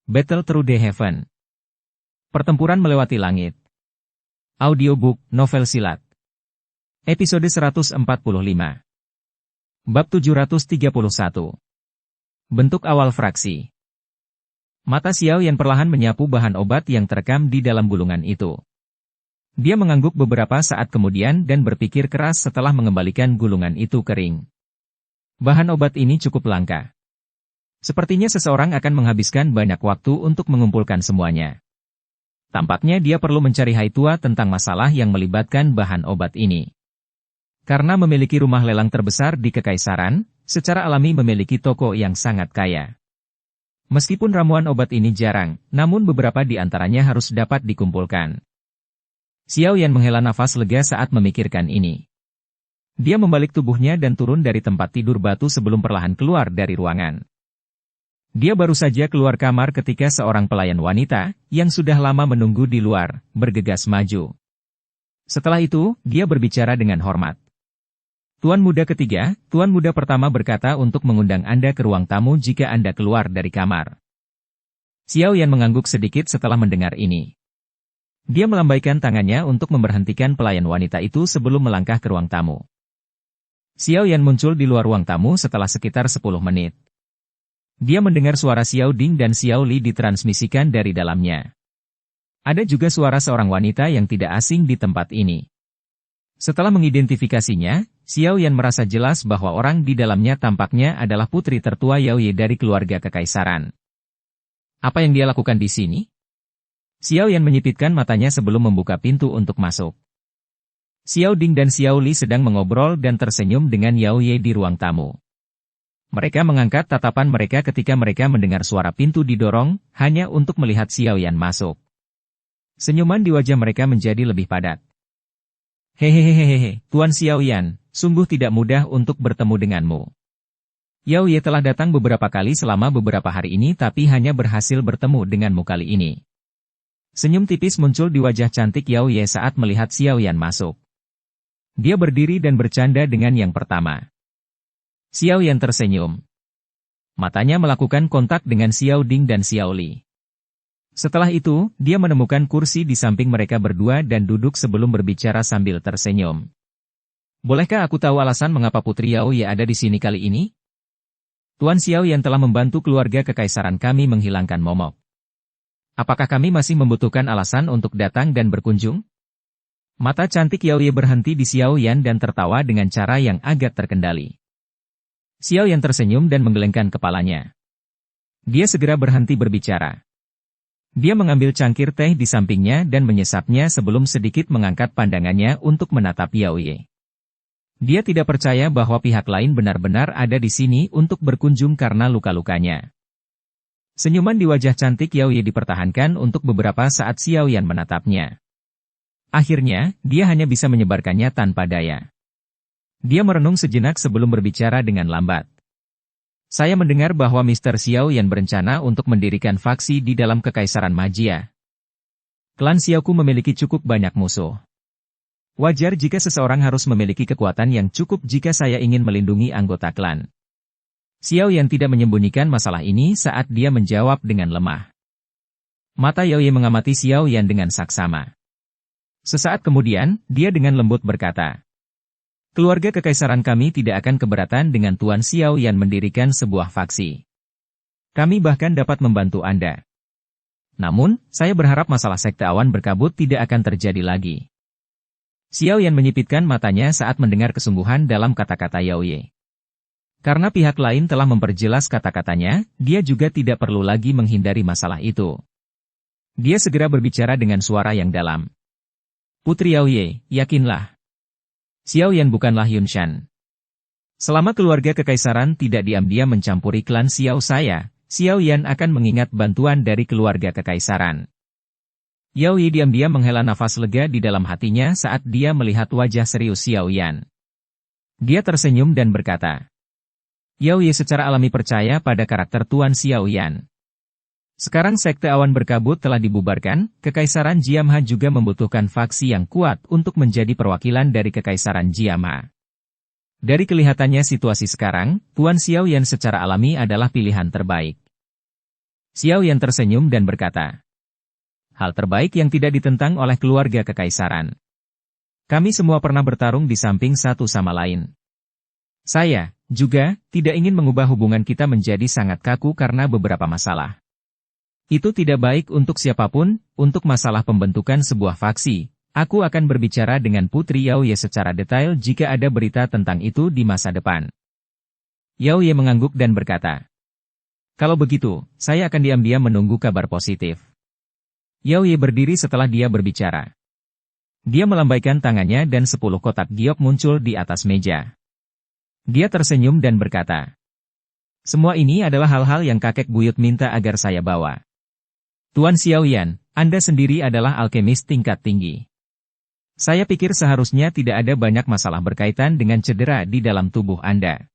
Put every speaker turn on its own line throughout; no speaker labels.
Battle Through the Heaven. Pertempuran melewati langit. Audiobook, novel silat. Episode 145. Bab 731. Bentuk awal fraksi. Mata Xiao Yan perlahan menyapu bahan obat yang terekam di dalam gulungan itu. Dia mengangguk beberapa saat kemudian dan berpikir keras setelah mengembalikan gulungan itu kering. Bahan obat ini cukup langka. Sepertinya seseorang akan menghabiskan banyak waktu untuk mengumpulkan semuanya. Tampaknya dia perlu mencari Haitua tentang masalah yang melibatkan bahan obat ini. Karena memiliki rumah lelang terbesar di Kekaisaran, secara alami memiliki toko yang sangat kaya. Meskipun ramuan obat ini jarang, namun beberapa di antaranya harus dapat dikumpulkan. Xiao Yan menghela nafas lega saat memikirkan ini. Dia membalik tubuhnya dan turun dari tempat tidur batu sebelum perlahan keluar dari ruangan. Dia baru saja keluar kamar ketika seorang pelayan wanita, yang sudah lama menunggu di luar, bergegas maju. Setelah itu, dia berbicara dengan hormat. Tuan muda ketiga, tuan muda pertama berkata untuk mengundang Anda ke ruang tamu jika Anda keluar dari kamar. Xiao Yan mengangguk sedikit setelah mendengar ini. Dia melambaikan tangannya untuk memberhentikan pelayan wanita itu sebelum melangkah ke ruang tamu. Xiao Yan muncul di luar ruang tamu setelah sekitar 10 menit. Dia mendengar suara Xiao Ding dan Xiao Li ditransmisikan dari dalamnya. Ada juga suara seorang wanita yang tidak asing di tempat ini. Setelah mengidentifikasinya, Xiao Yan merasa jelas bahwa orang di dalamnya tampaknya adalah putri tertua Yao Ye dari keluarga Kekaisaran. Apa yang dia lakukan di sini? Xiao Yan menyipitkan matanya sebelum membuka pintu untuk masuk. Xiao Ding dan Xiao Li sedang mengobrol dan tersenyum dengan Yao Ye di ruang tamu. Mereka mengangkat tatapan mereka ketika mereka mendengar suara pintu didorong, hanya untuk melihat Xiao Yan masuk. Senyuman di wajah mereka menjadi lebih padat. Hehehehehe, Tuan Xiao Yan, sungguh tidak mudah untuk bertemu denganmu. Yao Ye telah datang beberapa kali selama beberapa hari ini tapi hanya berhasil bertemu denganmu kali ini. Senyum tipis muncul di wajah cantik Yao Ye saat melihat Xiao Yan masuk. Dia berdiri dan bercanda dengan yang pertama. Xiao Yan tersenyum. Matanya melakukan kontak dengan Xiao Ding dan Xiao Li. Setelah itu, dia menemukan kursi di samping mereka berdua dan duduk sebelum berbicara sambil tersenyum. Bolehkah aku tahu alasan mengapa Putri Yao Ye ada di sini kali ini? Tuan Xiao Yan telah membantu keluarga Kekaisaran kami menghilangkan momok. Apakah kami masih membutuhkan alasan untuk datang dan berkunjung? Mata cantik Yao Ye berhenti di Xiao Yan dan tertawa dengan cara yang agak terkendali. Xiao Yan tersenyum dan menggelengkan kepalanya. Dia segera berhenti berbicara. Dia mengambil cangkir teh di sampingnya dan menyesapnya sebelum sedikit mengangkat pandangannya untuk menatap Yao Ye. Dia tidak percaya bahwa pihak lain benar-benar ada di sini untuk berkunjung karena luka-lukanya. Senyuman di wajah cantik Yao Ye dipertahankan untuk beberapa saat Xiao Yan menatapnya. Akhirnya, dia hanya bisa menyebarkannya tanpa daya. Dia merenung sejenak sebelum berbicara dengan lambat. Saya mendengar bahwa Mr. Xiao Yan berencana untuk mendirikan faksi di dalam Kekaisaran Magia. Klan Xiaoku memiliki cukup banyak musuh. Wajar jika seseorang harus memiliki kekuatan yang cukup jika saya ingin melindungi anggota klan. Xiao Yan tidak menyembunyikan masalah ini saat dia menjawab dengan lemah. Mata Yao Ye mengamati Xiao Yan dengan saksama. Sesaat kemudian, dia dengan lembut berkata, keluarga Kekaisaran kami tidak akan keberatan dengan Tuan Xiao Yan mendirikan sebuah faksi. Kami bahkan dapat membantu Anda. Namun, saya berharap masalah sekte awan berkabut tidak akan terjadi lagi. Xiao Yan menyipitkan matanya saat mendengar kesungguhan dalam kata-kata Yao Ye. Karena pihak lain telah memperjelas kata-katanya, dia juga tidak perlu lagi menghindari masalah itu. Dia segera berbicara dengan suara yang dalam. Putri Yao Ye, yakinlah. Xiao Yan bukanlah Yun Shan. Selama keluarga Kekaisaran tidak diam-diam mencampuri klan Xiao saya, Xiao Yan akan mengingat bantuan dari keluarga Kekaisaran. Yao Ye diam-diam menghela nafas lega di dalam hatinya saat dia melihat wajah serius Xiao Yan. Dia tersenyum dan berkata, Yao Ye secara alami percaya pada karakter Tuan Xiao Yan. Sekarang Sekte Awan Berkabut telah dibubarkan, Kekaisaran Jiamha juga membutuhkan faksi yang kuat untuk menjadi perwakilan dari Kekaisaran Jiamha. Dari kelihatannya situasi sekarang, Tuan Xiao Yan secara alami adalah pilihan terbaik. Xiao Yan tersenyum dan berkata, hal terbaik yang tidak ditentang oleh keluarga kekaisaran. Kami semua pernah bertarung di samping satu sama lain. Saya, juga, tidak ingin mengubah hubungan kita menjadi sangat kaku karena beberapa masalah. Itu tidak baik untuk siapapun. Untuk masalah pembentukan sebuah faksi, aku akan berbicara dengan Putri Yao Ye secara detail jika ada berita tentang itu di masa depan. Yao Ye mengangguk dan berkata, kalau begitu, saya akan diam-diam menunggu kabar positif. Yao Ye berdiri setelah dia berbicara. Dia melambaikan tangannya dan 10 kotak giok muncul di atas meja. Dia tersenyum dan berkata, semua ini adalah hal-hal yang kakek buyut minta agar saya bawa. Tuan Xiao Yan, Anda sendiri adalah alkemis tingkat tinggi. Saya pikir seharusnya tidak ada banyak masalah berkaitan dengan cedera di dalam tubuh Anda.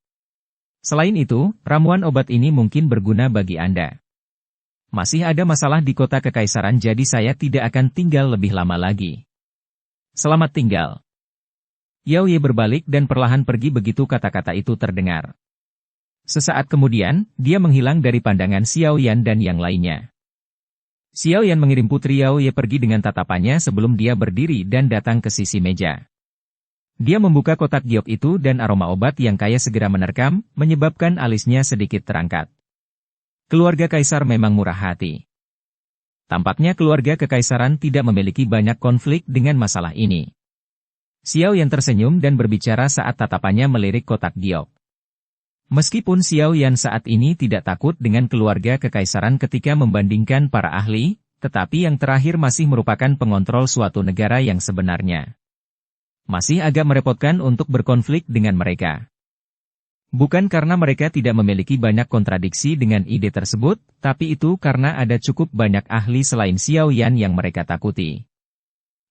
Selain itu, ramuan obat ini mungkin berguna bagi Anda. Masih ada masalah di kota kekaisaran jadi saya tidak akan tinggal lebih lama lagi. Selamat tinggal. Yao Ye berbalik dan perlahan pergi begitu kata-kata itu terdengar. Sesaat kemudian, dia menghilang dari pandangan Xiao Yan dan yang lainnya. Xiao Yan mengirim Putri Yao Ye pergi dengan tatapannya sebelum dia berdiri dan datang ke sisi meja. Dia membuka kotak giok itu dan aroma obat yang kaya segera menerkam, menyebabkan alisnya sedikit terangkat. Keluarga kaisar memang murah hati. Tampaknya keluarga kekaisaran tidak memiliki banyak konflik dengan masalah ini. Xiao Yan tersenyum dan berbicara saat tatapannya melirik kotak giok. Meskipun Xiao Yan saat ini tidak takut dengan keluarga kekaisaran ketika membandingkan para ahli, tetapi yang terakhir masih merupakan pengontrol suatu negara yang sebenarnya. Masih agak merepotkan untuk berkonflik dengan mereka. Bukan karena mereka tidak memiliki banyak kontradiksi dengan ide tersebut, tapi itu karena ada cukup banyak ahli selain Xiao Yan yang mereka takuti.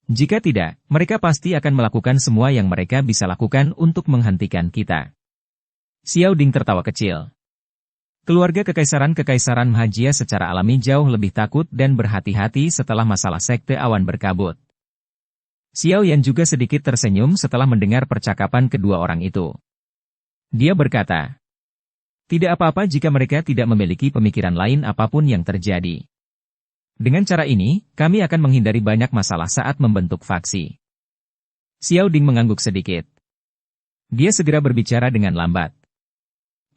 Jika tidak, mereka pasti akan melakukan semua yang mereka bisa lakukan untuk menghentikan kita. Xiao Ding tertawa kecil. Keluarga kekaisaran Mahajia secara alami jauh lebih takut dan berhati-hati setelah masalah sekte awan berkabut. Xiao Yan juga sedikit tersenyum setelah mendengar percakapan kedua orang itu. Dia berkata, tidak apa-apa jika mereka tidak memiliki pemikiran lain apapun yang terjadi. Dengan cara ini, kami akan menghindari banyak masalah saat membentuk faksi. Xiao Ding mengangguk sedikit. Dia segera berbicara dengan lambat.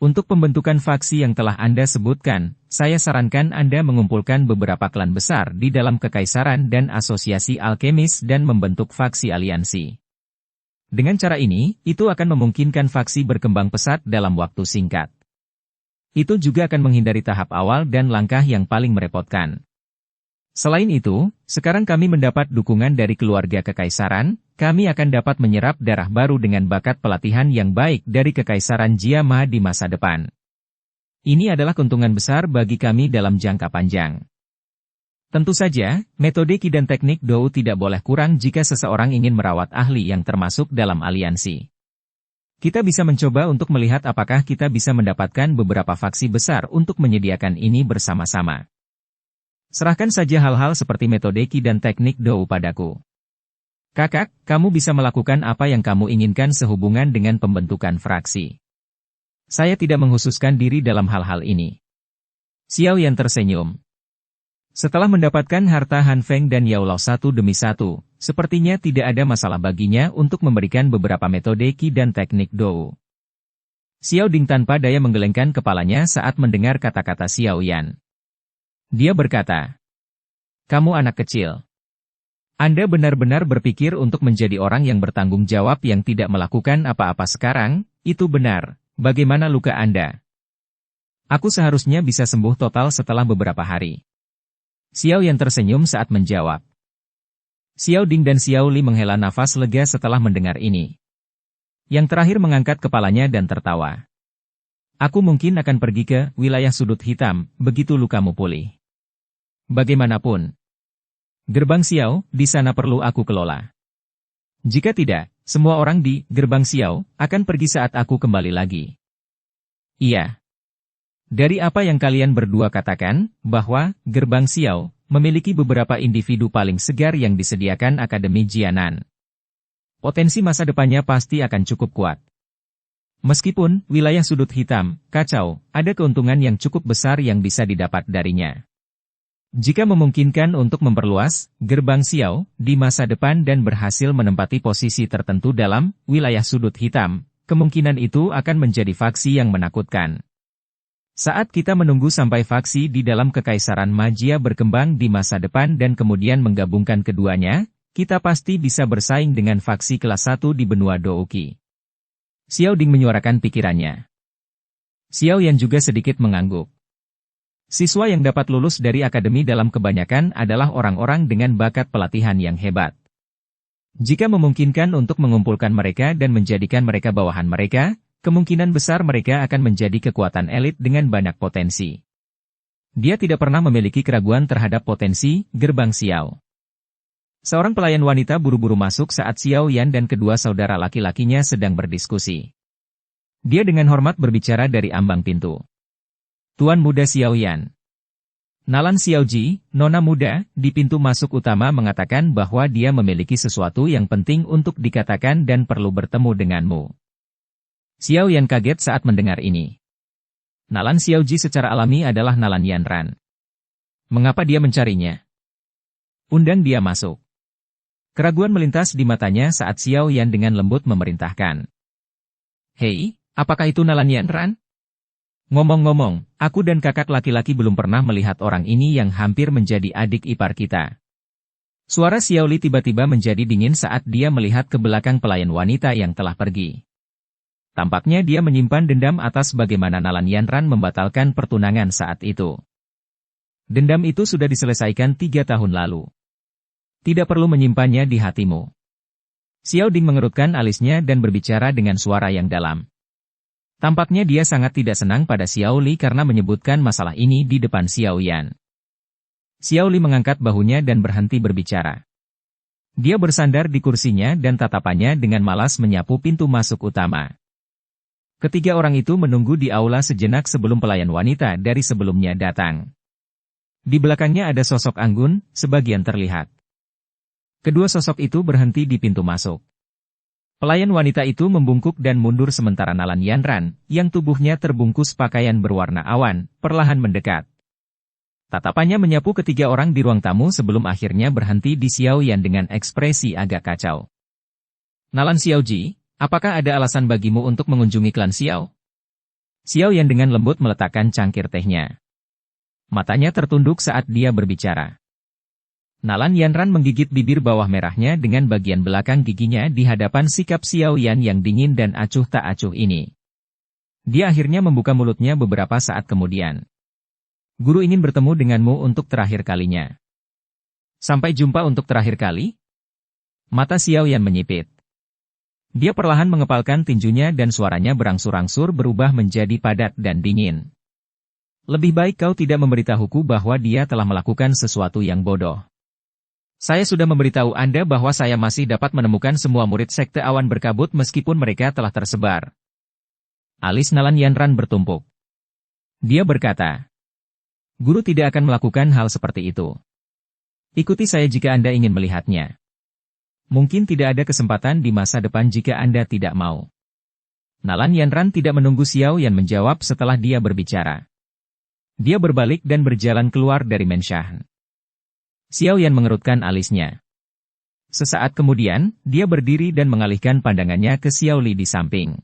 Untuk pembentukan faksi yang telah Anda sebutkan, saya sarankan Anda mengumpulkan beberapa klan besar di dalam kekaisaran dan asosiasi alkemis dan membentuk faksi aliansi. Dengan cara ini, itu akan memungkinkan faksi berkembang pesat dalam waktu singkat. Itu juga akan menghindari tahap awal dan langkah yang paling merepotkan. Selain itu, sekarang kami mendapat dukungan dari keluarga kekaisaran, kami akan dapat menyerap darah baru dengan bakat pelatihan yang baik dari kekaisaran Jia Ma di masa depan. Ini adalah keuntungan besar bagi kami dalam jangka panjang. Tentu saja, metode Qi dan teknik Dou tidak boleh kurang jika seseorang ingin merawat ahli yang termasuk dalam aliansi. Kita bisa mencoba untuk melihat apakah kita bisa mendapatkan beberapa faksi besar untuk menyediakan ini bersama-sama. Serahkan saja hal-hal seperti metode Qi dan teknik Dou padaku. Kakak, kamu bisa melakukan apa yang kamu inginkan sehubungan dengan pembentukan fraksi. Saya tidak menghususkan diri dalam hal-hal ini. Xiao Yan tersenyum. Setelah mendapatkan harta Han Feng dan Yao Lao satu demi satu, sepertinya tidak ada masalah baginya untuk memberikan beberapa metode Qi dan teknik Dou. Xiao Ding tanpa daya menggelengkan kepalanya saat mendengar kata-kata Xiao Yan. Dia berkata, kamu anak kecil. Anda benar-benar berpikir untuk menjadi orang yang bertanggung jawab yang tidak melakukan apa-apa sekarang, itu benar. Bagaimana luka Anda? Aku seharusnya bisa sembuh total setelah beberapa hari. Xiao Yan tersenyum saat menjawab. Xiao Ding dan Xiao Li menghela nafas lega setelah mendengar ini. Yang terakhir mengangkat kepalanya dan tertawa. Aku mungkin akan pergi ke wilayah sudut hitam, begitu lukamu pulih. Bagaimanapun, Gerbang Xiao, di sana perlu aku kelola. Jika tidak, semua orang di Gerbang Xiao akan pergi saat aku kembali lagi. Iya. Dari apa yang kalian berdua katakan, bahwa Gerbang Xiao memiliki beberapa individu paling segar yang disediakan Akademi Jianan. Potensi masa depannya pasti akan cukup kuat. Meskipun wilayah sudut hitam, kacau, ada keuntungan yang cukup besar yang bisa didapat darinya. Jika memungkinkan untuk memperluas gerbang Xiao di masa depan dan berhasil menempati posisi tertentu dalam wilayah sudut hitam, kemungkinan itu akan menjadi faksi yang menakutkan. Saat kita menunggu sampai faksi di dalam Kekaisaran Magia berkembang di masa depan dan kemudian menggabungkan keduanya, kita pasti bisa bersaing dengan faksi kelas 1 di benua Douqi. Xiao Ding menyuarakan pikirannya. Xiao Yan juga sedikit mengangguk. Siswa yang dapat lulus dari akademi dalam kebanyakan adalah orang-orang dengan bakat pelatihan yang hebat. Jika memungkinkan untuk mengumpulkan mereka dan menjadikan mereka bawahan mereka, kemungkinan besar mereka akan menjadi kekuatan elit dengan banyak potensi. Dia tidak pernah memiliki keraguan terhadap potensi gerbang Xiao. Seorang pelayan wanita buru-buru masuk saat Xiao Yan dan kedua saudara laki-lakinya sedang berdiskusi. Dia dengan hormat berbicara dari ambang pintu. Tuan muda Xiao Yan. Nalan Xiaoji, nona muda, di pintu masuk utama mengatakan bahwa dia memiliki sesuatu yang penting untuk dikatakan dan perlu bertemu denganmu. Xiao Yan kaget saat mendengar ini. Nalan Xiaoji secara alami adalah Nalan Yanran. Mengapa dia mencarinya? Undang dia masuk. Keraguan melintas di matanya saat Xiao Yan dengan lembut memerintahkan. Hei, apakah itu Nalan Yanran? Ngomong-ngomong, aku dan kakak laki-laki belum pernah melihat orang ini yang hampir menjadi adik ipar kita. Suara Xiao Li tiba-tiba menjadi dingin saat dia melihat ke belakang pelayan wanita yang telah pergi. Tampaknya dia menyimpan dendam atas bagaimana Nalan Yanran membatalkan pertunangan saat itu. Dendam itu sudah diselesaikan 3 tahun lalu. Tidak perlu menyimpannya di hatimu. Xiao Ding mengerutkan alisnya dan berbicara dengan suara yang dalam. Tampaknya dia sangat tidak senang pada Xiao Li karena menyebutkan masalah ini di depan Xiao Yan. Xiao Li mengangkat bahunya dan berhenti berbicara. Dia bersandar di kursinya dan tatapannya dengan malas menyapu pintu masuk utama. Ketiga orang itu menunggu di aula sejenak sebelum pelayan wanita dari sebelumnya datang. Di belakangnya ada sosok anggun, sebagian terlihat. Kedua sosok itu berhenti di pintu masuk. Pelayan wanita itu membungkuk dan mundur sementara Nalan Yanran, yang tubuhnya terbungkus pakaian berwarna awan, perlahan mendekat. Tatapannya menyapu ketiga orang di ruang tamu sebelum akhirnya berhenti di Xiao Yan dengan ekspresi agak kacau. Nalan Xiaoji, apakah ada alasan bagimu untuk mengunjungi klan Xiao? Xiao Yan dengan lembut meletakkan cangkir tehnya. Matanya tertunduk saat dia berbicara. Nalan Yanran menggigit bibir bawah merahnya dengan bagian belakang giginya di hadapan sikap Xiao Yan yang dingin dan acuh tak acuh ini. Dia akhirnya membuka mulutnya beberapa saat kemudian. Guru ingin bertemu denganmu untuk terakhir kalinya. Sampai jumpa untuk terakhir kali? Mata Xiao Yan menyipit. Dia perlahan mengepalkan tinjunya dan suaranya berangsur-angsur berubah menjadi padat dan dingin. Lebih baik kau tidak memberitahuku bahwa dia telah melakukan sesuatu yang bodoh. Saya sudah memberitahu Anda bahwa saya masih dapat menemukan semua murid Sekte Awan Berkabut meskipun mereka telah tersebar. Alis Nalan Yanran bertumpuk. Dia berkata, Guru tidak akan melakukan hal seperti itu. Ikuti saya jika Anda ingin melihatnya. Mungkin tidak ada kesempatan di masa depan jika Anda tidak mau. Nalan Yanran tidak menunggu Xiao Yan menjawab setelah dia berbicara. Dia berbalik dan berjalan keluar dari Menshan. Xiao Yan mengerutkan alisnya. Sesaat kemudian, dia berdiri dan mengalihkan pandangannya ke Xiao Li di samping.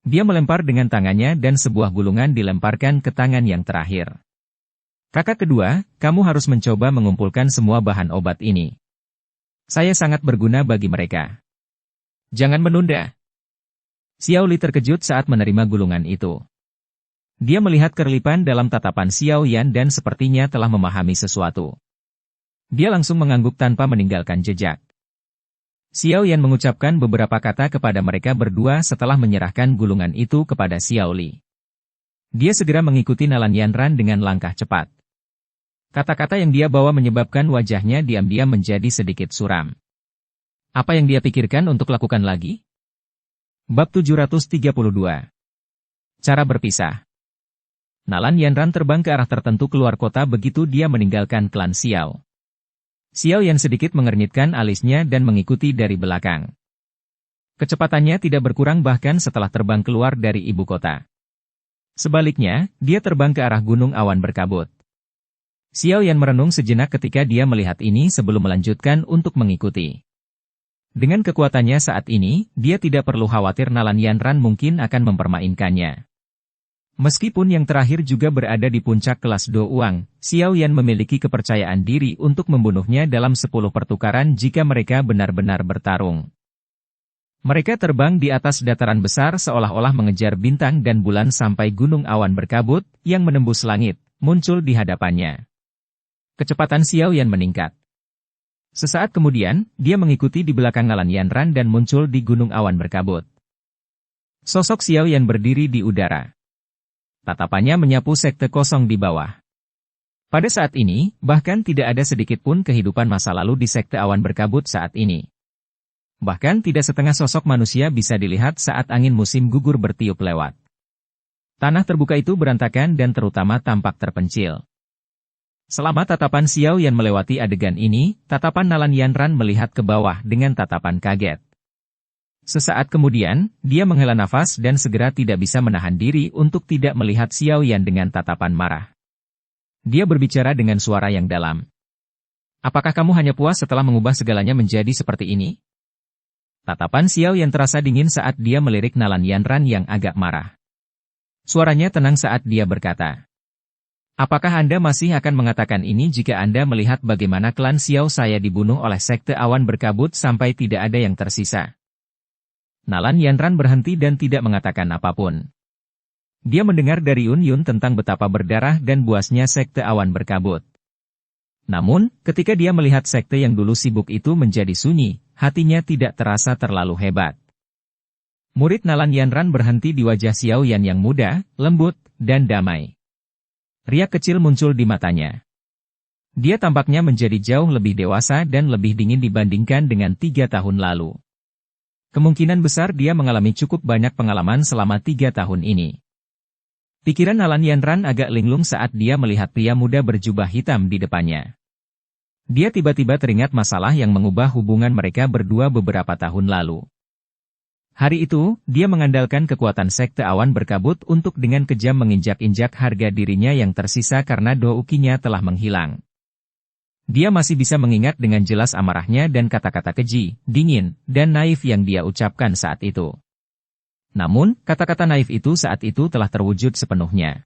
Dia melempar dengan tangannya dan sebuah gulungan dilemparkan ke tangan yang terakhir. Kakak kedua, kamu harus mencoba mengumpulkan semua bahan obat ini. Saya sangat berguna bagi mereka. Jangan menunda. Xiao Li terkejut saat menerima gulungan itu. Dia melihat kerlipan dalam tatapan Xiao Yan dan sepertinya telah memahami sesuatu. Dia langsung mengangguk tanpa meninggalkan jejak. Xiao Yan mengucapkan beberapa kata kepada mereka berdua setelah menyerahkan gulungan itu kepada Xiao Li. Dia segera mengikuti Nalan Yanran dengan langkah cepat. Kata-kata yang dia bawa menyebabkan wajahnya diam-diam menjadi sedikit suram. Apa yang dia pikirkan untuk lakukan lagi? Bab 732. Cara berpisah. Nalan Yanran terbang ke arah tertentu keluar kota begitu dia meninggalkan klan Xiao. Xiao Yan sedikit mengernyitkan alisnya dan mengikuti dari belakang. Kecepatannya tidak berkurang bahkan setelah terbang keluar dari ibu kota. Sebaliknya, dia terbang ke arah gunung awan berkabut. Xiao Yan merenung sejenak ketika dia melihat ini sebelum melanjutkan untuk mengikuti. Dengan kekuatannya saat ini, dia tidak perlu khawatir Nalan Yanran mungkin akan mempermainkannya. Meskipun yang terakhir juga berada di puncak kelas Do Uang, Xiao Yan memiliki kepercayaan diri untuk membunuhnya dalam 10 pertukaran jika mereka benar-benar bertarung. Mereka terbang di atas dataran besar seolah-olah mengejar bintang dan bulan sampai gunung awan berkabut, yang menembus langit, muncul di hadapannya. Kecepatan Xiao Yan meningkat. Sesaat kemudian, dia mengikuti di belakang Nalan Yanran dan muncul di gunung awan berkabut. Sosok Xiao Yan berdiri di udara. Tatapannya menyapu sekte kosong di bawah. Pada saat ini, bahkan tidak ada sedikit pun kehidupan masa lalu di sekte awan berkabut saat ini. Bahkan tidak setengah sosok manusia bisa dilihat saat angin musim gugur bertiup lewat. Tanah terbuka itu berantakan dan terutama tampak terpencil. Selama tatapan Xiao Yan melewati adegan ini, tatapan Nalan Yanran melihat ke bawah dengan tatapan kaget. Sesaat kemudian, dia menghela nafas dan segera tidak bisa menahan diri untuk tidak melihat Xiao Yan dengan tatapan marah. Dia berbicara dengan suara yang dalam. Apakah kamu hanya puas setelah mengubah segalanya menjadi seperti ini? Tatapan Xiao Yan terasa dingin saat dia melirik Nalan Yanran yang agak marah. Suaranya tenang saat dia berkata, apakah Anda masih akan mengatakan ini jika Anda melihat bagaimana klan Xiao saya dibunuh oleh sekte awan berkabut sampai tidak ada yang tersisa? Nalan Yanran berhenti dan tidak mengatakan apapun. Dia mendengar dari Yun Yun tentang betapa berdarah dan buasnya sekte awan berkabut. Namun, ketika dia melihat sekte yang dulu sibuk itu menjadi sunyi, hatinya tidak terasa terlalu hebat. Murid Nalan Yanran berhenti di wajah Xiao Yan yang muda, lembut, dan damai. Riak kecil muncul di matanya. Dia tampaknya menjadi jauh lebih dewasa dan lebih dingin dibandingkan dengan 3 tahun lalu. Kemungkinan besar dia mengalami cukup banyak pengalaman selama 3 tahun ini. Pikiran Nalan Yanran agak linglung saat dia melihat pria muda berjubah hitam di depannya. Dia tiba-tiba teringat masalah yang mengubah hubungan mereka berdua beberapa tahun lalu. Hari itu, dia mengandalkan kekuatan sekte awan berkabut untuk dengan kejam menginjak-injak harga dirinya yang tersisa karena doukinya telah menghilang. Dia masih bisa mengingat dengan jelas amarahnya dan kata-kata keji, dingin, dan naif yang dia ucapkan saat itu. Namun, kata-kata naif itu saat itu telah terwujud sepenuhnya.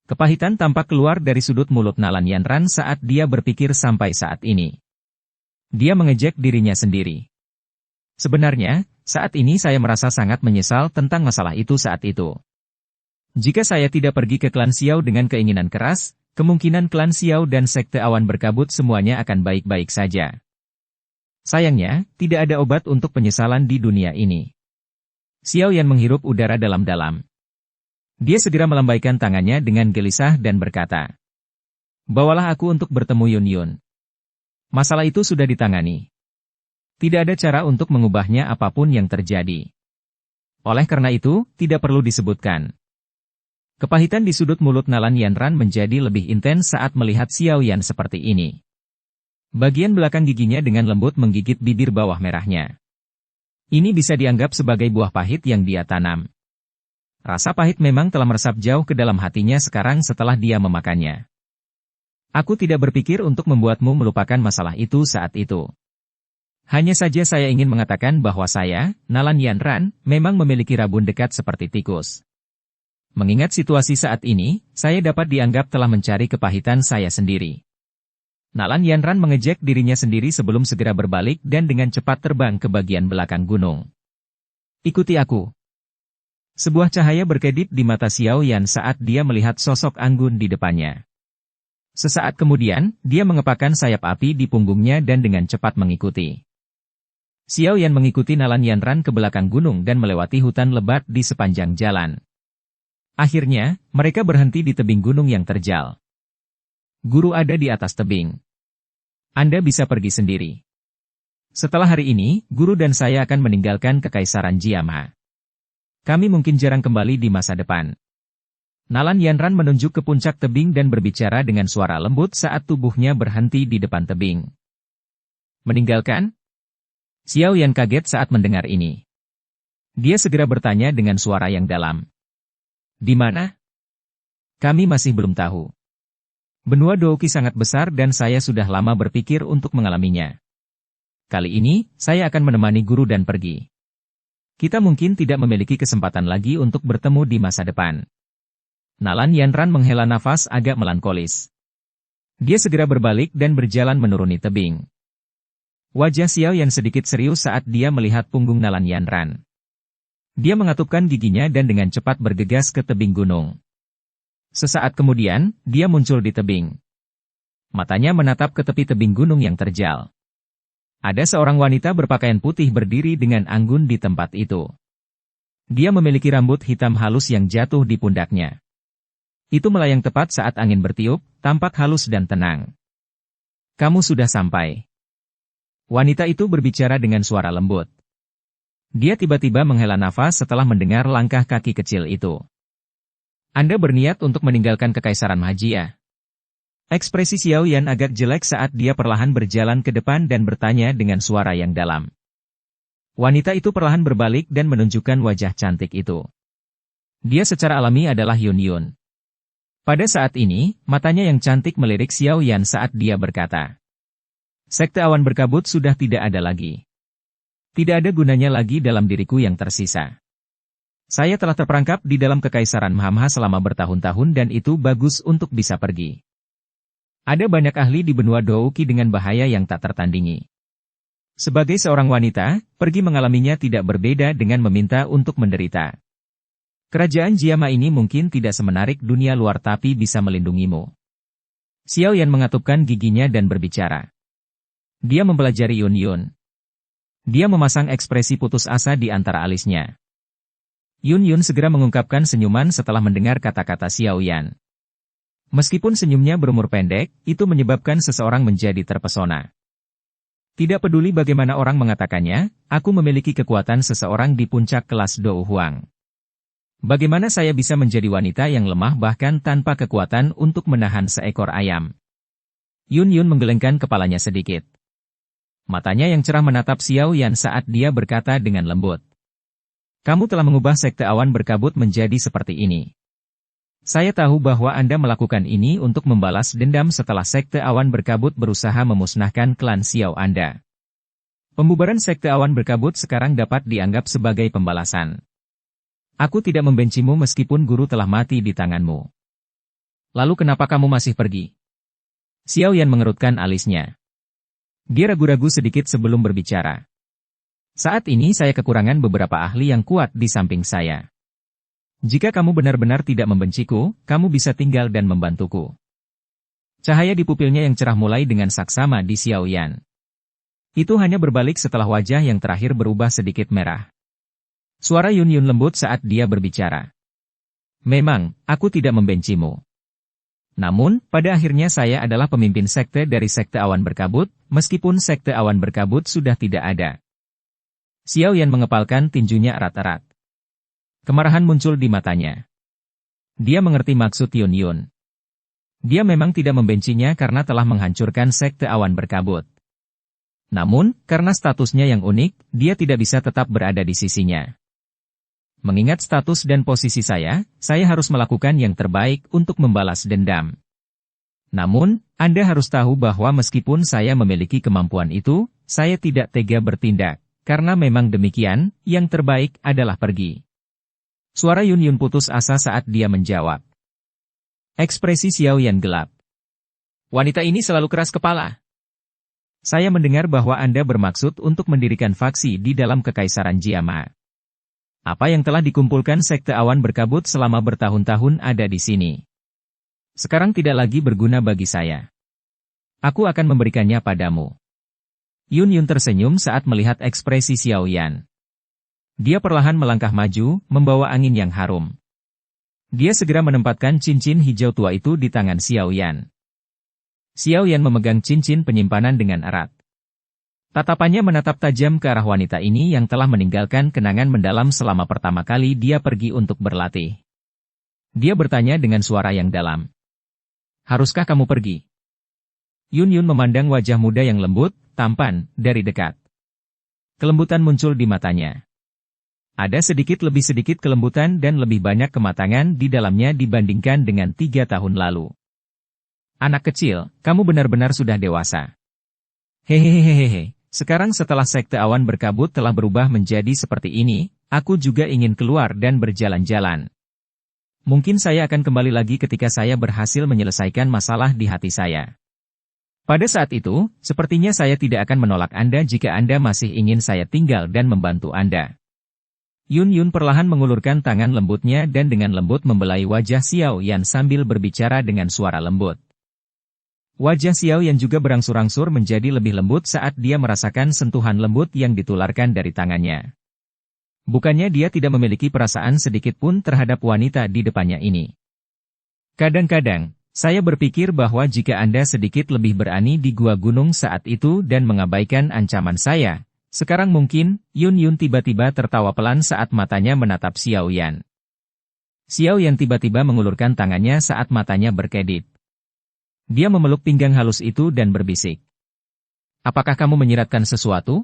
Kepahitan tampak keluar dari sudut mulut Nalan Yanran saat dia berpikir sampai saat ini. Dia mengejek dirinya sendiri. Sebenarnya, saat ini saya merasa sangat menyesal tentang masalah itu saat itu. Jika saya tidak pergi ke klan Xiao dengan keinginan keras, kemungkinan klan Xiao dan sekte awan berkabut semuanya akan baik-baik saja. Sayangnya, tidak ada obat untuk penyesalan di dunia ini. Xiao Yan menghirup udara dalam-dalam. Dia segera melambaikan tangannya dengan gelisah dan berkata, bawalah aku untuk bertemu Yun Yun. Masalah itu sudah ditangani. Tidak ada cara untuk mengubahnya apapun yang terjadi. Oleh karena itu, tidak perlu disebutkan. Kepahitan di sudut mulut Nalan Yanran menjadi lebih intens saat melihat Xiao Yan seperti ini. Bagian belakang giginya dengan lembut menggigit bibir bawah merahnya. Ini bisa dianggap sebagai buah pahit yang dia tanam. Rasa pahit memang telah meresap jauh ke dalam hatinya sekarang setelah dia memakannya. Aku tidak berpikir untuk membuatmu melupakan masalah itu saat itu. Hanya saja saya ingin mengatakan bahwa saya, Nalan Yanran, memang memiliki rabun dekat seperti tikus. Mengingat situasi saat ini, saya dapat dianggap telah mencari kepahitan saya sendiri. Nalan Yanran mengejek dirinya sendiri sebelum segera berbalik dan dengan cepat terbang ke bagian belakang gunung. Ikuti aku. Sebuah cahaya berkedip di mata Xiao Yan saat dia melihat sosok anggun di depannya. Sesaat kemudian, dia mengepakkan sayap api di punggungnya dan dengan cepat mengikuti. Xiao Yan mengikuti Nalan Yanran ke belakang gunung dan melewati hutan lebat di sepanjang jalan. Akhirnya, mereka berhenti di tebing gunung yang terjal. Guru ada di atas tebing. Anda bisa pergi sendiri. Setelah hari ini, guru dan saya akan meninggalkan Kekaisaran Jiamha. Kami mungkin jarang kembali di masa depan. Nalan Yanran menunjuk ke puncak tebing dan berbicara dengan suara lembut saat tubuhnya berhenti di depan tebing. Meninggalkan? Xiao Yan kaget saat mendengar ini. Dia segera bertanya dengan suara yang dalam. Di mana? Kami masih belum tahu. Benua Douki sangat besar dan saya sudah lama berpikir untuk mengalaminya. Kali ini, saya akan menemani guru dan pergi. Kita mungkin tidak memiliki kesempatan lagi untuk bertemu di masa depan. Nalan Yanran menghela nafas agak melankolis. Dia segera berbalik dan berjalan menuruni tebing. Wajah Xiao Yan sedikit serius saat dia melihat punggung Nalan Yanran. Dia mengatupkan giginya dan dengan cepat bergegas ke tebing gunung. Sesaat kemudian, dia muncul di tebing. Matanya menatap ke tepi tebing gunung yang terjal. Ada seorang wanita berpakaian putih berdiri dengan anggun di tempat itu. Dia memiliki rambut hitam halus yang jatuh di pundaknya. Itu melayang tepat saat angin bertiup, tampak halus dan tenang. Kamu sudah sampai. Wanita itu berbicara dengan suara lembut. Dia tiba-tiba menghela nafas setelah mendengar langkah kaki kecil itu. Anda berniat untuk meninggalkan Kekaisaran Magia. Ekspresi Xiao Yan agak jelek saat dia perlahan berjalan ke depan dan bertanya dengan suara yang dalam. Wanita itu perlahan berbalik dan menunjukkan wajah cantik itu. Dia secara alami adalah Yun Yun. Pada saat ini, matanya yang cantik melirik Xiao Yan saat dia berkata. Sekte awan berkabut sudah tidak ada lagi. Tidak ada gunanya lagi dalam diriku yang tersisa. Saya telah terperangkap di dalam Kekaisaran Mahamha selama bertahun-tahun dan itu bagus untuk bisa pergi. Ada banyak ahli di benua Douki dengan bahaya yang tak tertandingi. Sebagai seorang wanita, pergi mengalaminya tidak berbeda dengan meminta untuk menderita. Kerajaan Jiama ini mungkin tidak semenarik dunia luar tapi bisa melindungimu. Xiao Yan mengatupkan giginya dan berbicara. Dia mempelajari Yun Yun. Dia memasang ekspresi putus asa di antara alisnya. Yun Yun segera mengungkapkan senyuman setelah mendengar kata-kata Xiao Yan. Meskipun senyumnya berumur pendek, itu menyebabkan seseorang menjadi terpesona. Tidak peduli bagaimana orang mengatakannya, aku memiliki kekuatan seseorang di puncak kelas Dou Huang. Bagaimana saya bisa menjadi wanita yang lemah bahkan tanpa kekuatan untuk menahan seekor ayam? Yun Yun menggelengkan kepalanya sedikit. Matanya yang cerah menatap Xiao Yan saat dia berkata dengan lembut. Kamu telah mengubah sekte awan berkabut menjadi seperti ini. Saya tahu bahwa Anda melakukan ini untuk membalas dendam setelah sekte awan berkabut berusaha memusnahkan klan Xiao Anda. Pembubaran sekte awan berkabut sekarang dapat dianggap sebagai pembalasan. Aku tidak membencimu meskipun guru telah mati di tanganmu. Lalu kenapa kamu masih pergi? Xiao Yan mengerutkan alisnya. Dia ragu-ragu sedikit sebelum berbicara. Saat ini saya kekurangan beberapa ahli yang kuat di samping saya. Jika kamu benar-benar tidak membenciku, kamu bisa tinggal dan membantuku. Cahaya di pupilnya yang cerah mulai dengan saksama di Xiao Yan. Itu hanya berbalik setelah wajah yang terakhir berubah sedikit merah. Suara Yun Yun lembut saat dia berbicara. Memang, aku tidak membencimu. Namun, pada akhirnya saya adalah pemimpin sekte dari sekte awan berkabut, meskipun sekte awan berkabut sudah tidak ada. Xiao Yan mengepalkan tinjunya erat-erat. Kemarahan muncul di matanya. Dia mengerti maksud Yun Yun. Dia memang tidak membencinya karena telah menghancurkan sekte awan berkabut. Namun, karena statusnya yang unik, dia tidak bisa tetap berada di sisinya. Mengingat status dan posisi saya harus melakukan yang terbaik untuk membalas dendam. Namun, Anda harus tahu bahwa meskipun saya memiliki kemampuan itu, saya tidak tega bertindak. Karena memang demikian, yang terbaik adalah pergi. Suara Yun Yun putus asa saat dia menjawab. Ekspresi Xiao Yan gelap. Wanita ini selalu keras kepala. Saya mendengar bahwa Anda bermaksud untuk mendirikan faksi di dalam Kekaisaran Jiama. Apa yang telah dikumpulkan sekte awan berkabut selama bertahun-tahun ada di sini. Sekarang tidak lagi berguna bagi saya. Aku akan memberikannya padamu. Yun Yun tersenyum saat melihat ekspresi Xiao Yan. Dia perlahan melangkah maju, membawa angin yang harum. Dia segera menempatkan cincin hijau tua itu di tangan Xiao Yan. Xiao Yan memegang cincin penyimpanan dengan erat. Tatapannya menatap tajam ke arah wanita ini yang telah meninggalkan kenangan mendalam selama pertama kali dia pergi untuk berlatih. Dia bertanya dengan suara yang dalam. Haruskah kamu pergi? Yun Yun memandang wajah muda yang lembut, tampan, dari dekat. Kelembutan muncul di matanya. Ada sedikit kelembutan dan lebih banyak kematangan di dalamnya dibandingkan dengan 3 tahun lalu. Anak kecil, kamu benar-benar sudah dewasa. Hehehehehe, sekarang setelah sekte awan berkabut telah berubah menjadi seperti ini, aku juga ingin keluar dan berjalan-jalan. Mungkin saya akan kembali lagi ketika saya berhasil menyelesaikan masalah di hati saya. Pada saat itu, sepertinya saya tidak akan menolak Anda jika Anda masih ingin saya tinggal dan membantu Anda. Yun Yun perlahan mengulurkan tangan lembutnya dan dengan lembut membelai wajah Xiao Yan sambil berbicara dengan suara lembut. Wajah Xiao Yan juga berangsur-angsur menjadi lebih lembut saat dia merasakan sentuhan lembut yang ditularkan dari tangannya. Bukannya dia tidak memiliki perasaan sedikit pun terhadap wanita di depannya ini. Kadang-kadang, saya berpikir bahwa jika Anda sedikit lebih berani di gua gunung saat itu dan mengabaikan ancaman saya, sekarang mungkin, Yun Yun tiba-tiba tertawa pelan saat matanya menatap Xiao Yan. Xiao Yan tiba-tiba mengulurkan tangannya saat matanya berkedip. Dia memeluk pinggang halus itu dan berbisik. Apakah kamu menyiratkan sesuatu?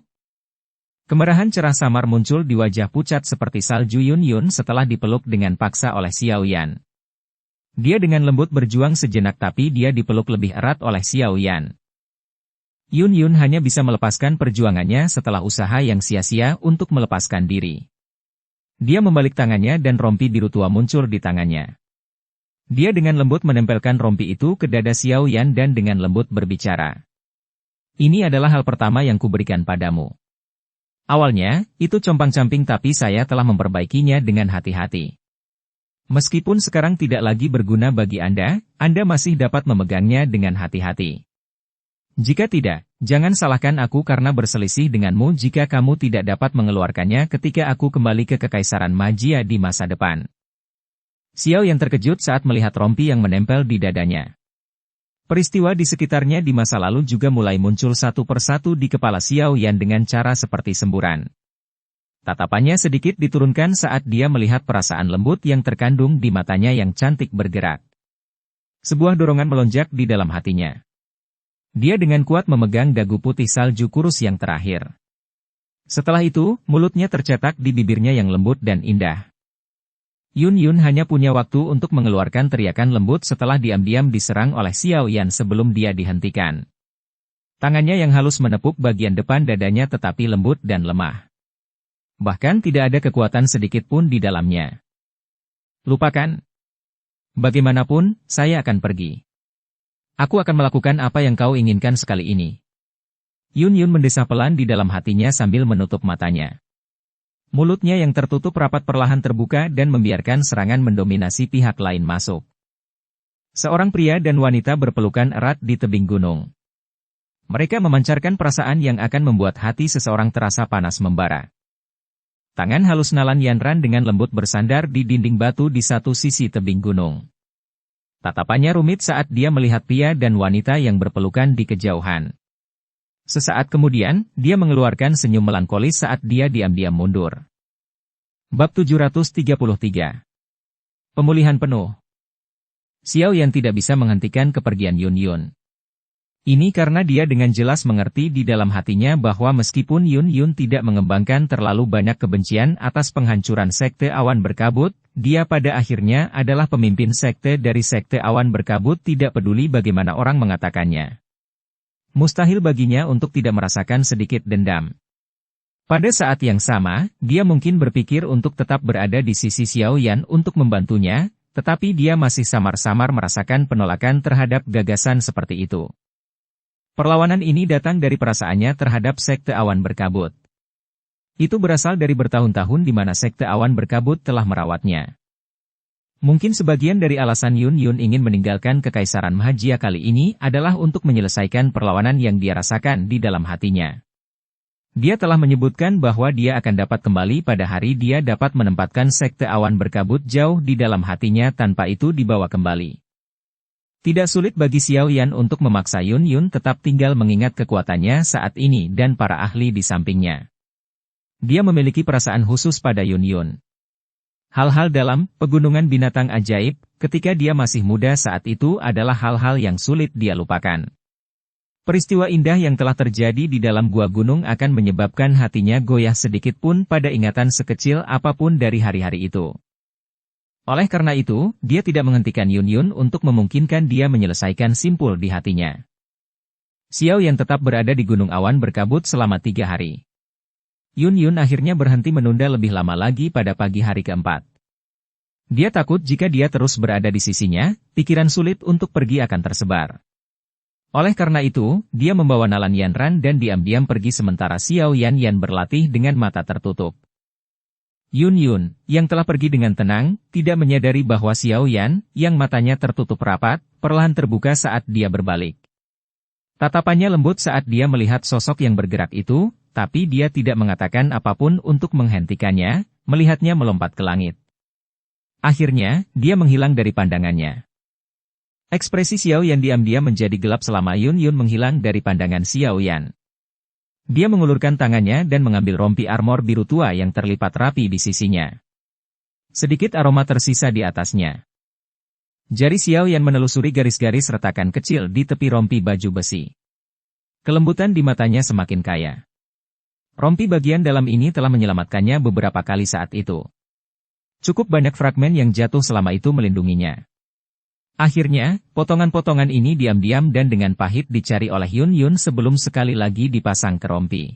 Kemerahan cerah samar muncul di wajah pucat seperti salju Yun Yun setelah dipeluk dengan paksa oleh Xiao Yan. Dia dengan lembut berjuang sejenak tapi dia dipeluk lebih erat oleh Xiao Yan. Yun Yun hanya bisa melepaskan perjuangannya setelah usaha yang sia-sia untuk melepaskan diri. Dia membalik tangannya dan rompi biru tua muncul di tangannya. Dia dengan lembut menempelkan rompi itu ke dada Xiao Yan dan dengan lembut berbicara. Ini adalah hal pertama yang kuberikan padamu. Awalnya, itu compang-camping tapi saya telah memperbaikinya dengan hati-hati. Meskipun sekarang tidak lagi berguna bagi Anda masih dapat memegangnya dengan hati-hati. Jika tidak, jangan salahkan aku karena berselisih denganmu jika kamu tidak dapat mengeluarkannya ketika aku kembali ke Kekaisaran Magia di masa depan. Xiao yang terkejut saat melihat rompi yang menempel di dadanya. Peristiwa di sekitarnya di masa lalu juga mulai muncul satu persatu di kepala Xiao Yan dengan cara seperti semburan. Tatapannya sedikit diturunkan saat dia melihat perasaan lembut yang terkandung di matanya yang cantik bergerak. Sebuah dorongan melonjak di dalam hatinya. Dia dengan kuat memegang dagu putih salju kurus yang terakhir. Setelah itu, mulutnya tercetak di bibirnya yang lembut dan indah. Yun Yun hanya punya waktu untuk mengeluarkan teriakan lembut setelah diam-diam diserang oleh Xiao Yan sebelum dia dihentikan. Tangannya yang halus menepuk bagian depan dadanya tetapi lembut dan lemah. Bahkan tidak ada kekuatan sedikit pun di dalamnya. Lupakan. Bagaimanapun, saya akan pergi. Aku akan melakukan apa yang kau inginkan sekali ini. Yun Yun mendesah pelan di dalam hatinya sambil menutup matanya. Mulutnya yang tertutup rapat perlahan terbuka dan membiarkan serangan mendominasi pihak lain masuk. Seorang pria dan wanita berpelukan erat di tebing gunung. Mereka memancarkan perasaan yang akan membuat hati seseorang terasa panas membara. Tangan halus Nalan Yanran dengan lembut bersandar di dinding batu di satu sisi tebing gunung. Tatapannya rumit saat dia melihat pria dan wanita yang berpelukan di kejauhan. Sesaat kemudian, dia mengeluarkan senyum melankolis saat dia diam-diam mundur. Bab 733. Pemulihan penuh. Xiao Yan tidak bisa menghentikan kepergian Yun Yun. Ini karena dia dengan jelas mengerti di dalam hatinya bahwa meskipun Yun Yun tidak mengembangkan terlalu banyak kebencian atas penghancuran sekte awan berkabut, dia pada akhirnya adalah pemimpin sekte dari sekte awan berkabut tidak peduli bagaimana orang mengatakannya. Mustahil baginya untuk tidak merasakan sedikit dendam. Pada saat yang sama, dia mungkin berpikir untuk tetap berada di sisi Xiao Yan untuk membantunya, tetapi dia masih samar-samar merasakan penolakan terhadap gagasan seperti itu. Perlawanan ini datang dari perasaannya terhadap sekte awan berkabut. Itu berasal dari bertahun-tahun di mana sekte awan berkabut telah merawatnya. Mungkin sebagian dari alasan Yun Yun ingin meninggalkan Kekaisaran Magia kali ini adalah untuk menyelesaikan perlawanan yang dia rasakan di dalam hatinya. Dia telah menyebutkan bahwa dia akan dapat kembali pada hari dia dapat menempatkan sekte awan berkabut jauh di dalam hatinya tanpa itu dibawa kembali. Tidak sulit bagi Xiao Yan untuk memaksa Yun Yun tetap tinggal mengingat kekuatannya saat ini dan para ahli di sampingnya. Dia memiliki perasaan khusus pada Yun Yun. Hal-hal dalam pegunungan binatang ajaib ketika dia masih muda saat itu adalah hal-hal yang sulit dia lupakan. Peristiwa indah yang telah terjadi di dalam gua gunung akan menyebabkan hatinya goyah sedikit pun pada ingatan sekecil apapun dari hari-hari itu. Oleh karena itu, dia tidak menghentikan Yun Yun untuk memungkinkan dia menyelesaikan simpul di hatinya. Xiao Yan tetap berada di Gunung Awan berkabut selama 3 hari. Yun Yun akhirnya berhenti menunda lebih lama lagi pada pagi hari keempat. Dia takut jika dia terus berada di sisinya, pikiran sulit untuk pergi akan tersebar. Oleh karena itu, dia membawa Nalan Yanran dan diam-diam pergi sementara Xiao Yan berlatih dengan mata tertutup. Yun Yun, yang telah pergi dengan tenang, tidak menyadari bahwa Xiao Yan, yang matanya tertutup rapat, perlahan terbuka saat dia berbalik. Tatapannya lembut saat dia melihat sosok yang bergerak itu, tapi dia tidak mengatakan apapun untuk menghentikannya, melihatnya melompat ke langit. Akhirnya, dia menghilang dari pandangannya. Ekspresi Xiao Yan diam-diam menjadi gelap selama Yun Yun menghilang dari pandangan Xiao Yan. Dia mengulurkan tangannya dan mengambil rompi armor biru tua yang terlipat rapi di sisinya. Sedikit aroma tersisa di atasnya. Jari Xiao Yan menelusuri garis-garis retakan kecil di tepi rompi baju besi. Kelembutan di matanya semakin kaya. Rompi bagian dalam ini telah menyelamatkannya beberapa kali saat itu. Cukup banyak fragmen yang jatuh selama itu melindunginya. Akhirnya, potongan-potongan ini diam-diam dan dengan pahit dicari oleh Yun Yun sebelum sekali lagi dipasang ke rompi.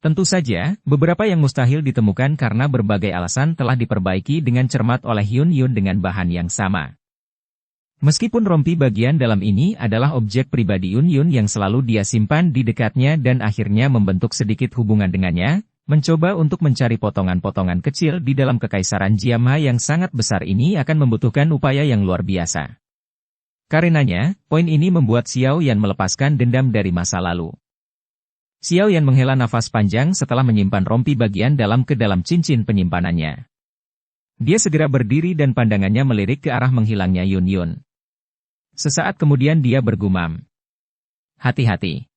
Tentu saja, beberapa yang mustahil ditemukan karena berbagai alasan telah diperbaiki dengan cermat oleh Yun Yun dengan bahan yang sama. Meskipun rompi bagian dalam ini adalah objek pribadi Yun Yun yang selalu dia simpan di dekatnya dan akhirnya membentuk sedikit hubungan dengannya, mencoba untuk mencari potongan-potongan kecil di dalam kekaisaran Jiamha yang sangat besar ini akan membutuhkan upaya yang luar biasa. Karenanya, poin ini membuat Xiao Yan melepaskan dendam dari masa lalu. Xiao Yan menghela nafas panjang setelah menyimpan rompi bagian dalam ke dalam cincin penyimpanannya. Dia segera berdiri dan pandangannya melirik ke arah menghilangnya Yun Yun. Sesaat kemudian dia bergumam. Hati-hati.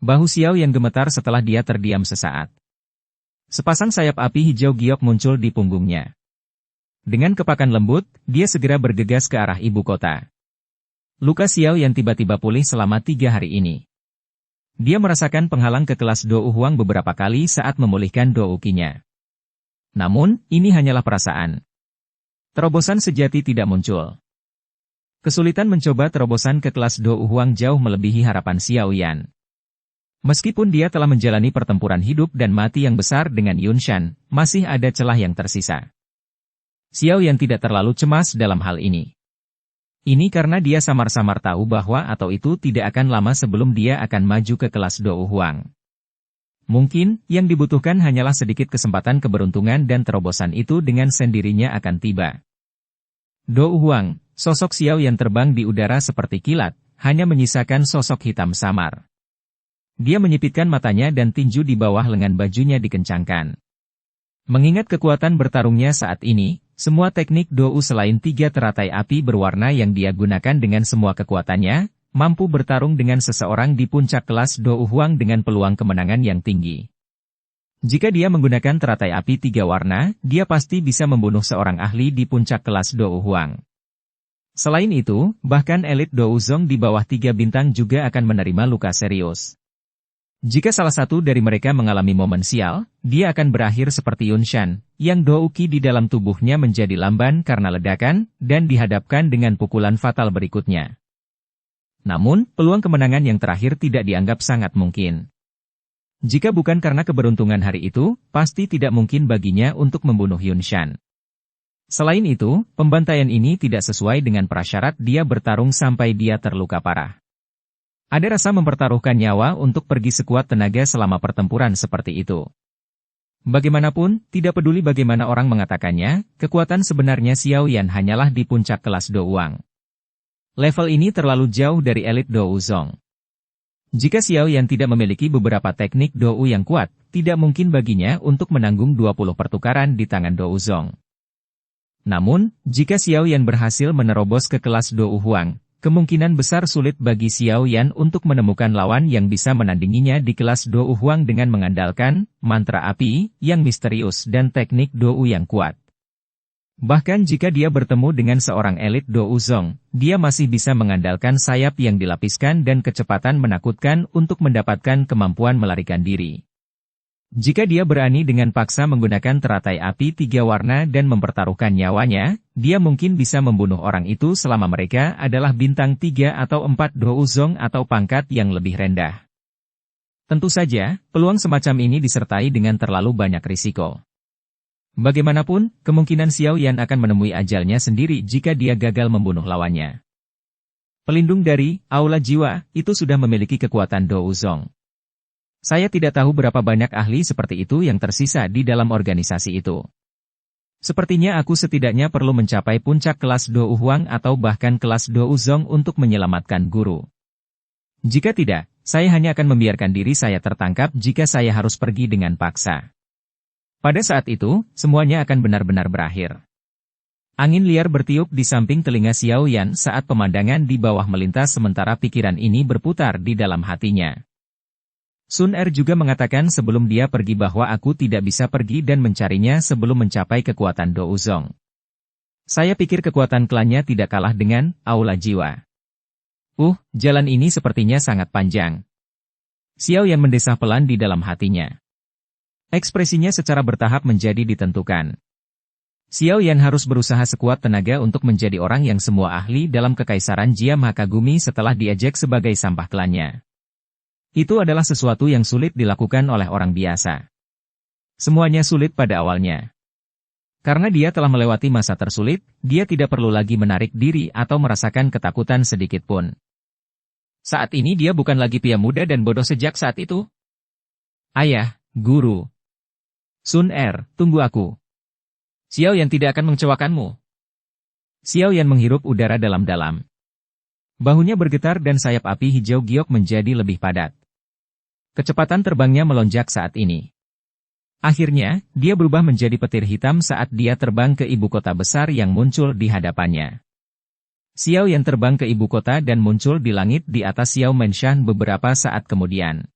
Bahu Xiao Yan gemetar setelah dia terdiam sesaat. Sepasang sayap api hijau giok muncul di punggungnya. Dengan kepakan lembut, dia segera bergegas ke arah ibu kota. Luka Xiao Yan tiba-tiba pulih selama 3 hari ini. Dia merasakan penghalang ke kelas Dou Huang beberapa kali saat memulihkan Dou Qi-nya. Namun, ini hanyalah perasaan. Terobosan sejati tidak muncul. Kesulitan mencoba terobosan ke kelas Dou Huang jauh melebihi harapan Xiao Yan. Meskipun dia telah menjalani pertempuran hidup dan mati yang besar dengan Yun Shan, masih ada celah yang tersisa. Xiao Yan tidak terlalu cemas dalam hal ini. Ini karena dia samar-samar tahu bahwa atau itu tidak akan lama sebelum dia akan maju ke kelas Dou Huang. Mungkin, yang dibutuhkan hanyalah sedikit kesempatan keberuntungan dan terobosan itu dengan sendirinya akan tiba. Dou Huang, sosok Xiao Yan terbang di udara seperti kilat, hanya menyisakan sosok hitam samar. Dia menyipitkan matanya dan tinju di bawah lengan bajunya dikencangkan. Mengingat kekuatan bertarungnya saat ini, semua teknik Dou selain 3 teratai api berwarna yang dia gunakan dengan semua kekuatannya, mampu bertarung dengan seseorang di puncak kelas Dou Huang dengan peluang kemenangan yang tinggi. Jika dia menggunakan teratai api 3 warna, dia pasti bisa membunuh seorang ahli di puncak kelas Dou Huang. Selain itu, bahkan elit Dou Zong di bawah 3 bintang juga akan menerima luka serius. Jika salah satu dari mereka mengalami momen sial, dia akan berakhir seperti Yun Shan, yang Dou Qi di dalam tubuhnya menjadi lamban karena ledakan, dan dihadapkan dengan pukulan fatal berikutnya. Namun, peluang kemenangan yang terakhir tidak dianggap sangat mungkin. Jika bukan karena keberuntungan hari itu, pasti tidak mungkin baginya untuk membunuh Yun Shan. Selain itu, pembantaian ini tidak sesuai dengan prasyarat dia bertarung sampai dia terluka parah. Ada rasa mempertaruhkan nyawa untuk pergi sekuat tenaga selama pertempuran seperti itu. Bagaimanapun, tidak peduli bagaimana orang mengatakannya, kekuatan sebenarnya Xiao Yan hanyalah di puncak kelas Dou Huang. Level ini terlalu jauh dari elit Dou Zong. Jika Xiao Yan tidak memiliki beberapa teknik Dou yang kuat, tidak mungkin baginya untuk menanggung 20 pertukaran di tangan Dou Zong. Namun, jika Xiao Yan berhasil menerobos ke kelas Dou Huang, kemungkinan besar sulit bagi Xiao Yan untuk menemukan lawan yang bisa menandinginya di kelas Dou Huang dengan mengandalkan mantra api yang misterius dan teknik Dou yang kuat. Bahkan jika dia bertemu dengan seorang elit Do Uzong, dia masih bisa mengandalkan sayap yang dilapiskan dan kecepatan menakutkan untuk mendapatkan kemampuan melarikan diri. Jika dia berani dengan paksa menggunakan teratai api 3 warna dan mempertaruhkan nyawanya, dia mungkin bisa membunuh orang itu selama mereka adalah bintang 3 atau 4 Do Uzong atau pangkat yang lebih rendah. Tentu saja, peluang semacam ini disertai dengan terlalu banyak risiko. Bagaimanapun, kemungkinan Xiao Yan akan menemui ajalnya sendiri jika dia gagal membunuh lawannya. Pelindung dari Aula Jiwa itu sudah memiliki kekuatan Do Uzong. Saya tidak tahu berapa banyak ahli seperti itu yang tersisa di dalam organisasi itu. Sepertinya aku setidaknya perlu mencapai puncak kelas Do Huang atau bahkan kelas Do Uzong untuk menyelamatkan guru. Jika tidak, saya hanya akan membiarkan diri saya tertangkap jika saya harus pergi dengan paksa. Pada saat itu, semuanya akan benar-benar berakhir. Angin liar bertiup di samping telinga Xiao Yan saat pemandangan di bawah melintas sementara pikiran ini berputar di dalam hatinya. Sun Er juga mengatakan sebelum dia pergi bahwa aku tidak bisa pergi dan mencarinya sebelum mencapai kekuatan Do Uzong. Saya pikir kekuatan klannya tidak kalah dengan Aula Jiwa. Jalan ini sepertinya sangat panjang. Xiao Yan mendesah pelan di dalam hatinya. Ekspresinya secara bertahap menjadi ditentukan. Xiao Yan harus berusaha sekuat tenaga untuk menjadi orang yang semua ahli dalam kekaisaran Jia Mahakagumi setelah diejek sebagai sampah klannya. Itu adalah sesuatu yang sulit dilakukan oleh orang biasa. Semuanya sulit pada awalnya. Karena dia telah melewati masa tersulit, dia tidak perlu lagi menarik diri atau merasakan ketakutan sedikit pun. Saat ini dia bukan lagi pria muda dan bodoh sejak saat itu. Ayah, guru. Sun Er, tunggu aku. Xiao Yan tidak akan mengecewakanmu. Xiao Yan menghirup udara dalam-dalam. Bahunya bergetar dan sayap api hijau giok menjadi lebih padat. Kecepatan terbangnya melonjak saat ini. Akhirnya, dia berubah menjadi petir hitam saat dia terbang ke ibu kota besar yang muncul di hadapannya. Xiao Yan terbang ke ibu kota dan muncul di langit di atas Xiao Menshan beberapa saat kemudian.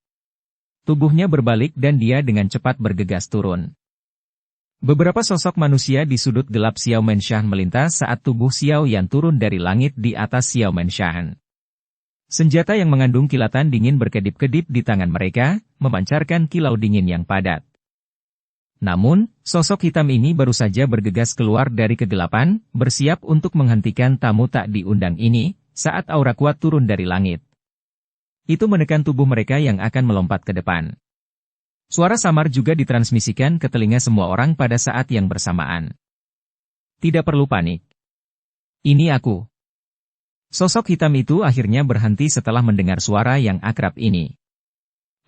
Tubuhnya berbalik dan dia dengan cepat bergegas turun. Beberapa sosok manusia di sudut gelap Xiao Menshan melintas saat tubuh Xiao Yan turun dari langit di atas Xiao Menshan. Senjata yang mengandung kilatan dingin berkedip-kedip di tangan mereka, memancarkan kilau dingin yang padat. Namun, sosok hitam ini baru saja bergegas keluar dari kegelapan, bersiap untuk menghentikan tamu tak diundang ini, saat aura kuat turun dari langit. Itu menekan tubuh mereka yang akan melompat ke depan. Suara samar juga ditransmisikan ke telinga semua orang pada saat yang bersamaan. Tidak perlu panik. Ini aku. Sosok hitam itu akhirnya berhenti setelah mendengar suara yang akrab ini.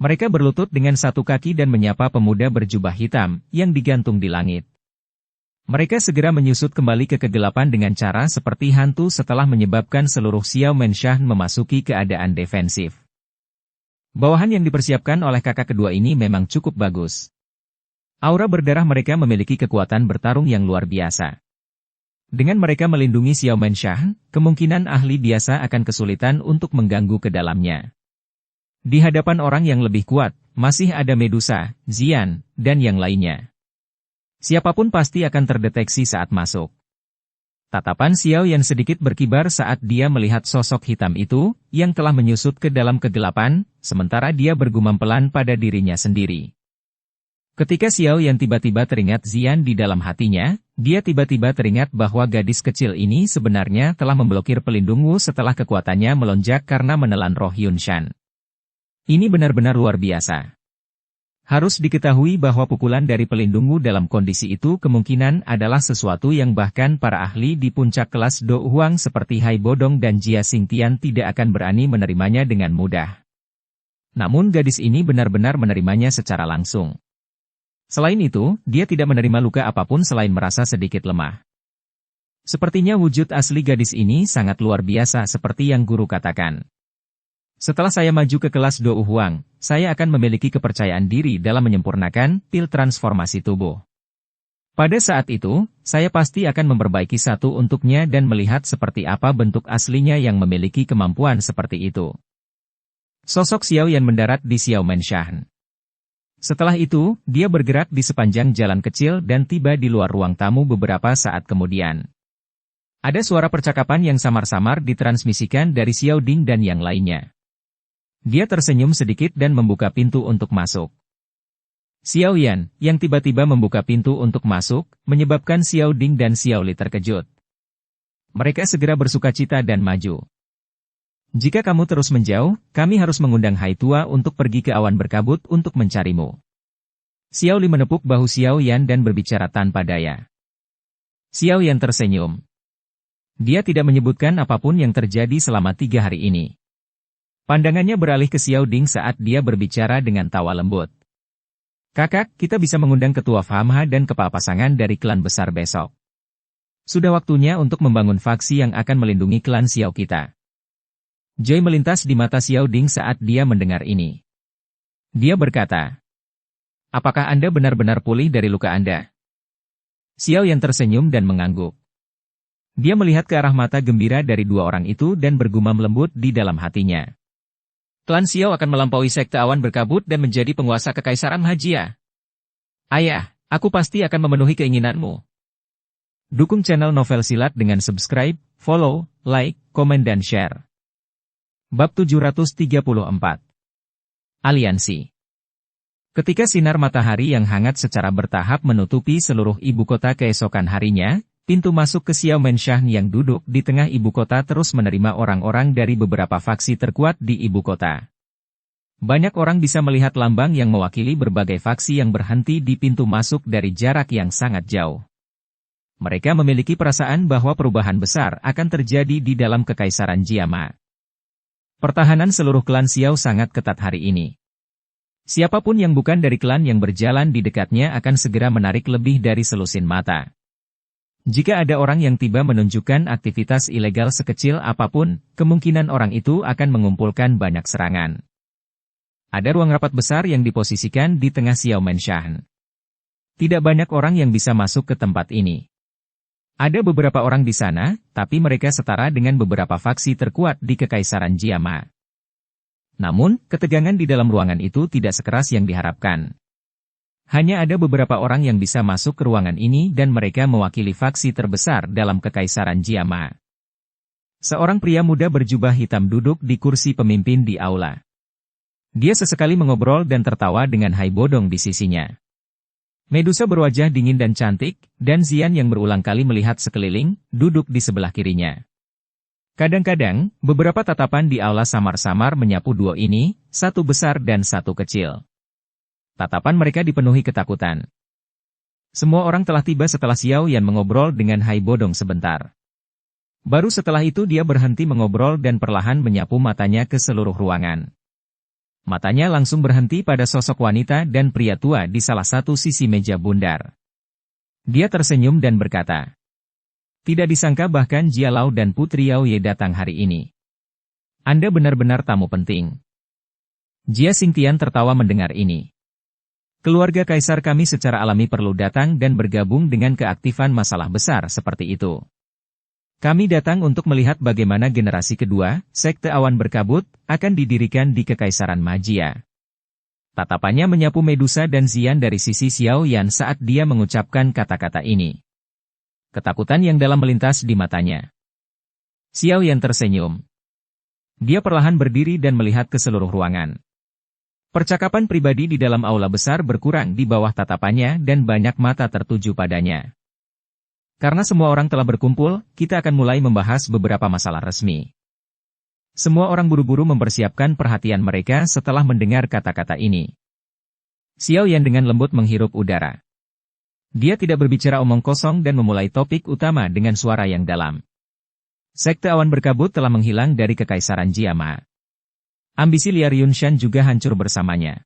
Mereka berlutut dengan satu kaki dan menyapa pemuda berjubah hitam yang digantung di langit. Mereka segera menyusut kembali ke kegelapan dengan cara seperti hantu setelah menyebabkan seluruh Xiao Menshan memasuki keadaan defensif. Bawahan yang dipersiapkan oleh kakak kedua ini memang cukup bagus. Aura berdarah mereka memiliki kekuatan bertarung yang luar biasa. Dengan mereka melindungi Xiao Menshan, kemungkinan ahli biasa akan kesulitan untuk mengganggu ke dalamnya. Di hadapan orang yang lebih kuat, masih ada Medusa, Zian, dan yang lainnya. Siapapun pasti akan terdeteksi saat masuk. Tatapan Xiao Yan sedikit berkibar saat dia melihat sosok hitam itu, yang telah menyusut ke dalam kegelapan, sementara dia bergumam pelan pada dirinya sendiri. Ketika Xiao Yan tiba-tiba teringat Zian di dalam hatinya, dia tiba-tiba teringat bahwa gadis kecil ini sebenarnya telah memblokir pelindung Wu setelah kekuatannya melonjak karena menelan roh Yunshan. Ini benar-benar luar biasa. Harus diketahui bahwa pukulan dari pelindungmu dalam kondisi itu kemungkinan adalah sesuatu yang bahkan para ahli di puncak kelas Do Huang seperti Hai Bodong dan Jia Xingtian tidak akan berani menerimanya dengan mudah. Namun gadis ini benar-benar menerimanya secara langsung. Selain itu, dia tidak menerima luka apapun selain merasa sedikit lemah. Sepertinya wujud asli gadis ini sangat luar biasa seperti yang guru katakan. Setelah saya maju ke kelas Do Huang, saya akan memiliki kepercayaan diri dalam menyempurnakan pil transformasi tubuh. Pada saat itu, saya pasti akan memperbaiki satu untuknya dan melihat seperti apa bentuk aslinya yang memiliki kemampuan seperti itu. Sosok Xiao Yan mendarat di Xiao Menshan. Setelah itu, dia bergerak di sepanjang jalan kecil dan tiba di luar ruang tamu beberapa saat kemudian. Ada suara percakapan yang samar-samar ditransmisikan dari Xiao Ding dan yang lainnya. Dia tersenyum sedikit dan membuka pintu untuk masuk. Xiao Yan, yang tiba-tiba membuka pintu untuk masuk, menyebabkan Xiao Ding dan Xiao Li terkejut. Mereka segera bersukacita dan maju. Jika kamu terus menjauh, kami harus mengundang Hai Tua untuk pergi ke awan berkabut untuk mencarimu. Xiao Li menepuk bahu Xiao Yan dan berbicara tanpa daya. Xiao Yan tersenyum. Dia tidak menyebutkan apapun yang terjadi selama 3 hari ini. Pandangannya beralih ke Xiao Ding saat dia berbicara dengan tawa lembut. Kakak, kita bisa mengundang ketua Famha dan kepala pasangan dari klan besar besok. Sudah waktunya untuk membangun faksi yang akan melindungi klan Xiao kita. Joy melintas di mata Xiao Ding saat dia mendengar ini. Dia berkata, apakah Anda benar-benar pulih dari luka Anda? Xiao Yan tersenyum dan mengangguk. Dia melihat ke arah mata gembira dari dua orang itu dan bergumam lembut di dalam hatinya. Klan Xiao akan melampaui sekte awan berkabut dan menjadi penguasa kekaisaran Hajia. Ayah, aku pasti akan memenuhi keinginanmu. Dukung channel Novel Silat dengan subscribe, follow, like, komen dan share. Bab 734 Aliansi. Ketika sinar matahari yang hangat secara bertahap menutupi seluruh ibu kota keesokan harinya, pintu masuk ke Xiao Menshan yang duduk di tengah ibu kota terus menerima orang-orang dari beberapa faksi terkuat di ibu kota. Banyak orang bisa melihat lambang yang mewakili berbagai faksi yang berhenti di pintu masuk dari jarak yang sangat jauh. Mereka memiliki perasaan bahwa perubahan besar akan terjadi di dalam kekaisaran Jiama. Pertahanan seluruh klan Xiao sangat ketat hari ini. Siapapun yang bukan dari klan yang berjalan di dekatnya akan segera menarik lebih dari selusin mata. Jika ada orang yang tiba menunjukkan aktivitas ilegal sekecil apapun, kemungkinan orang itu akan mengumpulkan banyak serangan. Ada ruang rapat besar yang diposisikan di tengah Xiao Menshan. Tidak banyak orang yang bisa masuk ke tempat ini. Ada beberapa orang di sana, tapi mereka setara dengan beberapa faksi terkuat di Kekaisaran Jiama. Namun, ketegangan di dalam ruangan itu tidak sekeras yang diharapkan. Hanya ada beberapa orang yang bisa masuk ke ruangan ini dan mereka mewakili faksi terbesar dalam Kekaisaran Jiama. Seorang pria muda berjubah hitam duduk di kursi pemimpin di aula. Dia sesekali mengobrol dan tertawa dengan Hai Bodong di sisinya. Medusa berwajah dingin dan cantik, dan Xian yang berulang kali melihat sekeliling, duduk di sebelah kirinya. Kadang-kadang, beberapa tatapan di aula samar-samar menyapu duo ini, satu besar dan satu kecil. Tatapan mereka dipenuhi ketakutan. Semua orang telah tiba setelah Xiao Yan mengobrol dengan Hai Bodong sebentar. Baru setelah itu dia berhenti mengobrol dan perlahan menyapu matanya ke seluruh ruangan. Matanya langsung berhenti pada sosok wanita dan pria tua di salah satu sisi meja bundar. Dia tersenyum dan berkata, tidak disangka bahkan Jia Lao dan Putri Yao Ye datang hari ini. Anda benar-benar tamu penting. Jia Xingtian tertawa mendengar ini. Keluarga kaisar kami secara alami perlu datang dan bergabung dengan keaktifan masalah besar seperti itu. Kami datang untuk melihat bagaimana generasi kedua, sekte awan berkabut, akan didirikan di Kekaisaran Magia. Tatapannya menyapu Medusa dan Xian dari sisi Xiao Yan saat dia mengucapkan kata-kata ini. Ketakutan yang dalam melintas di matanya. Xiao Yan tersenyum. Dia perlahan berdiri dan melihat ke seluruh ruangan. Percakapan pribadi di dalam aula besar berkurang di bawah tatapannya dan banyak mata tertuju padanya. Karena semua orang telah berkumpul, kita akan mulai membahas beberapa masalah resmi. Semua orang buru-buru mempersiapkan perhatian mereka setelah mendengar kata-kata ini. Xiao Yan dengan lembut menghirup udara. Dia tidak berbicara omong kosong dan memulai topik utama dengan suara yang dalam. Sekte awan berkabut telah menghilang dari Kekaisaran Jiama. Ambisi Liar Yunshan juga hancur bersamanya.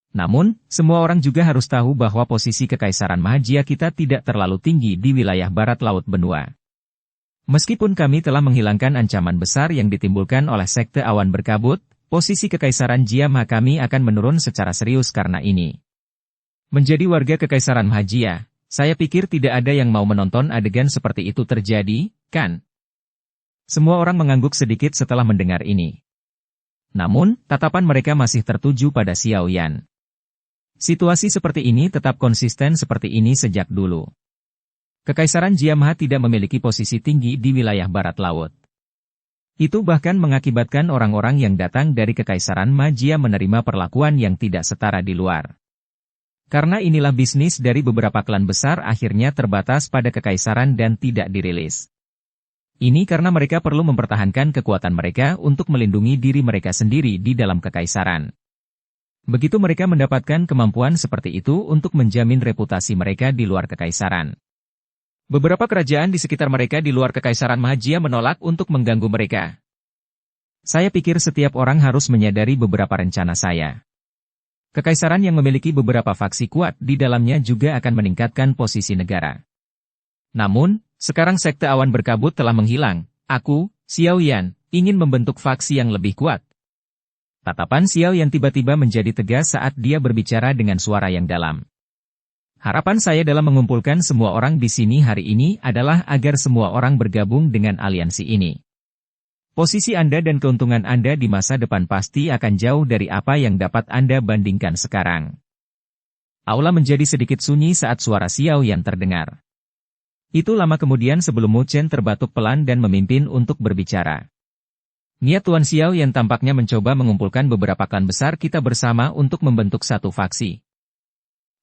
Namun, semua orang juga harus tahu bahwa posisi Kekaisaran Magia kita tidak terlalu tinggi di wilayah barat laut benua. Meskipun kami telah menghilangkan ancaman besar yang ditimbulkan oleh sekte awan berkabut, posisi Kekaisaran Jiama kami akan menurun secara serius karena ini. Menjadi warga Kekaisaran Magia, saya pikir tidak ada yang mau menonton adegan seperti itu terjadi, kan? Semua orang mengangguk sedikit setelah mendengar ini. Namun, tatapan mereka masih tertuju pada Xiao Yan. Situasi seperti ini tetap konsisten seperti ini sejak dulu. Kekaisaran Jiamha tidak memiliki posisi tinggi di wilayah barat laut. Itu bahkan mengakibatkan orang-orang yang datang dari Kekaisaran Majia menerima perlakuan yang tidak setara di luar. Karena inilah bisnis dari beberapa klan besar akhirnya terbatas pada kekaisaran dan tidak dirilis. Ini karena mereka perlu mempertahankan kekuatan mereka untuk melindungi diri mereka sendiri di dalam kekaisaran. Begitu mereka mendapatkan kemampuan seperti itu untuk menjamin reputasi mereka di luar kekaisaran. Beberapa kerajaan di sekitar mereka di luar Kekaisaran Majia menolak untuk mengganggu mereka. Saya pikir setiap orang harus menyadari beberapa rencana saya. Kekaisaran yang memiliki beberapa faksi kuat di dalamnya juga akan meningkatkan posisi negara. Namun, sekarang Sekte Awan Berkabut telah menghilang. Aku, Xiao Yan, ingin membentuk faksi yang lebih kuat. Tatapan Xiao Yan tiba-tiba menjadi tegas saat dia berbicara dengan suara yang dalam. Harapan saya dalam mengumpulkan semua orang di sini hari ini adalah agar semua orang bergabung dengan aliansi ini. Posisi Anda dan keuntungan Anda di masa depan pasti akan jauh dari apa yang dapat Anda bandingkan sekarang. Aula menjadi sedikit sunyi saat suara Xiao Yan terdengar. Itu lama kemudian sebelum Mu Chen terbatuk pelan dan memimpin untuk berbicara. Niat Tuan Xiao Yan tampaknya mencoba mengumpulkan beberapa klan besar kita bersama untuk membentuk satu faksi.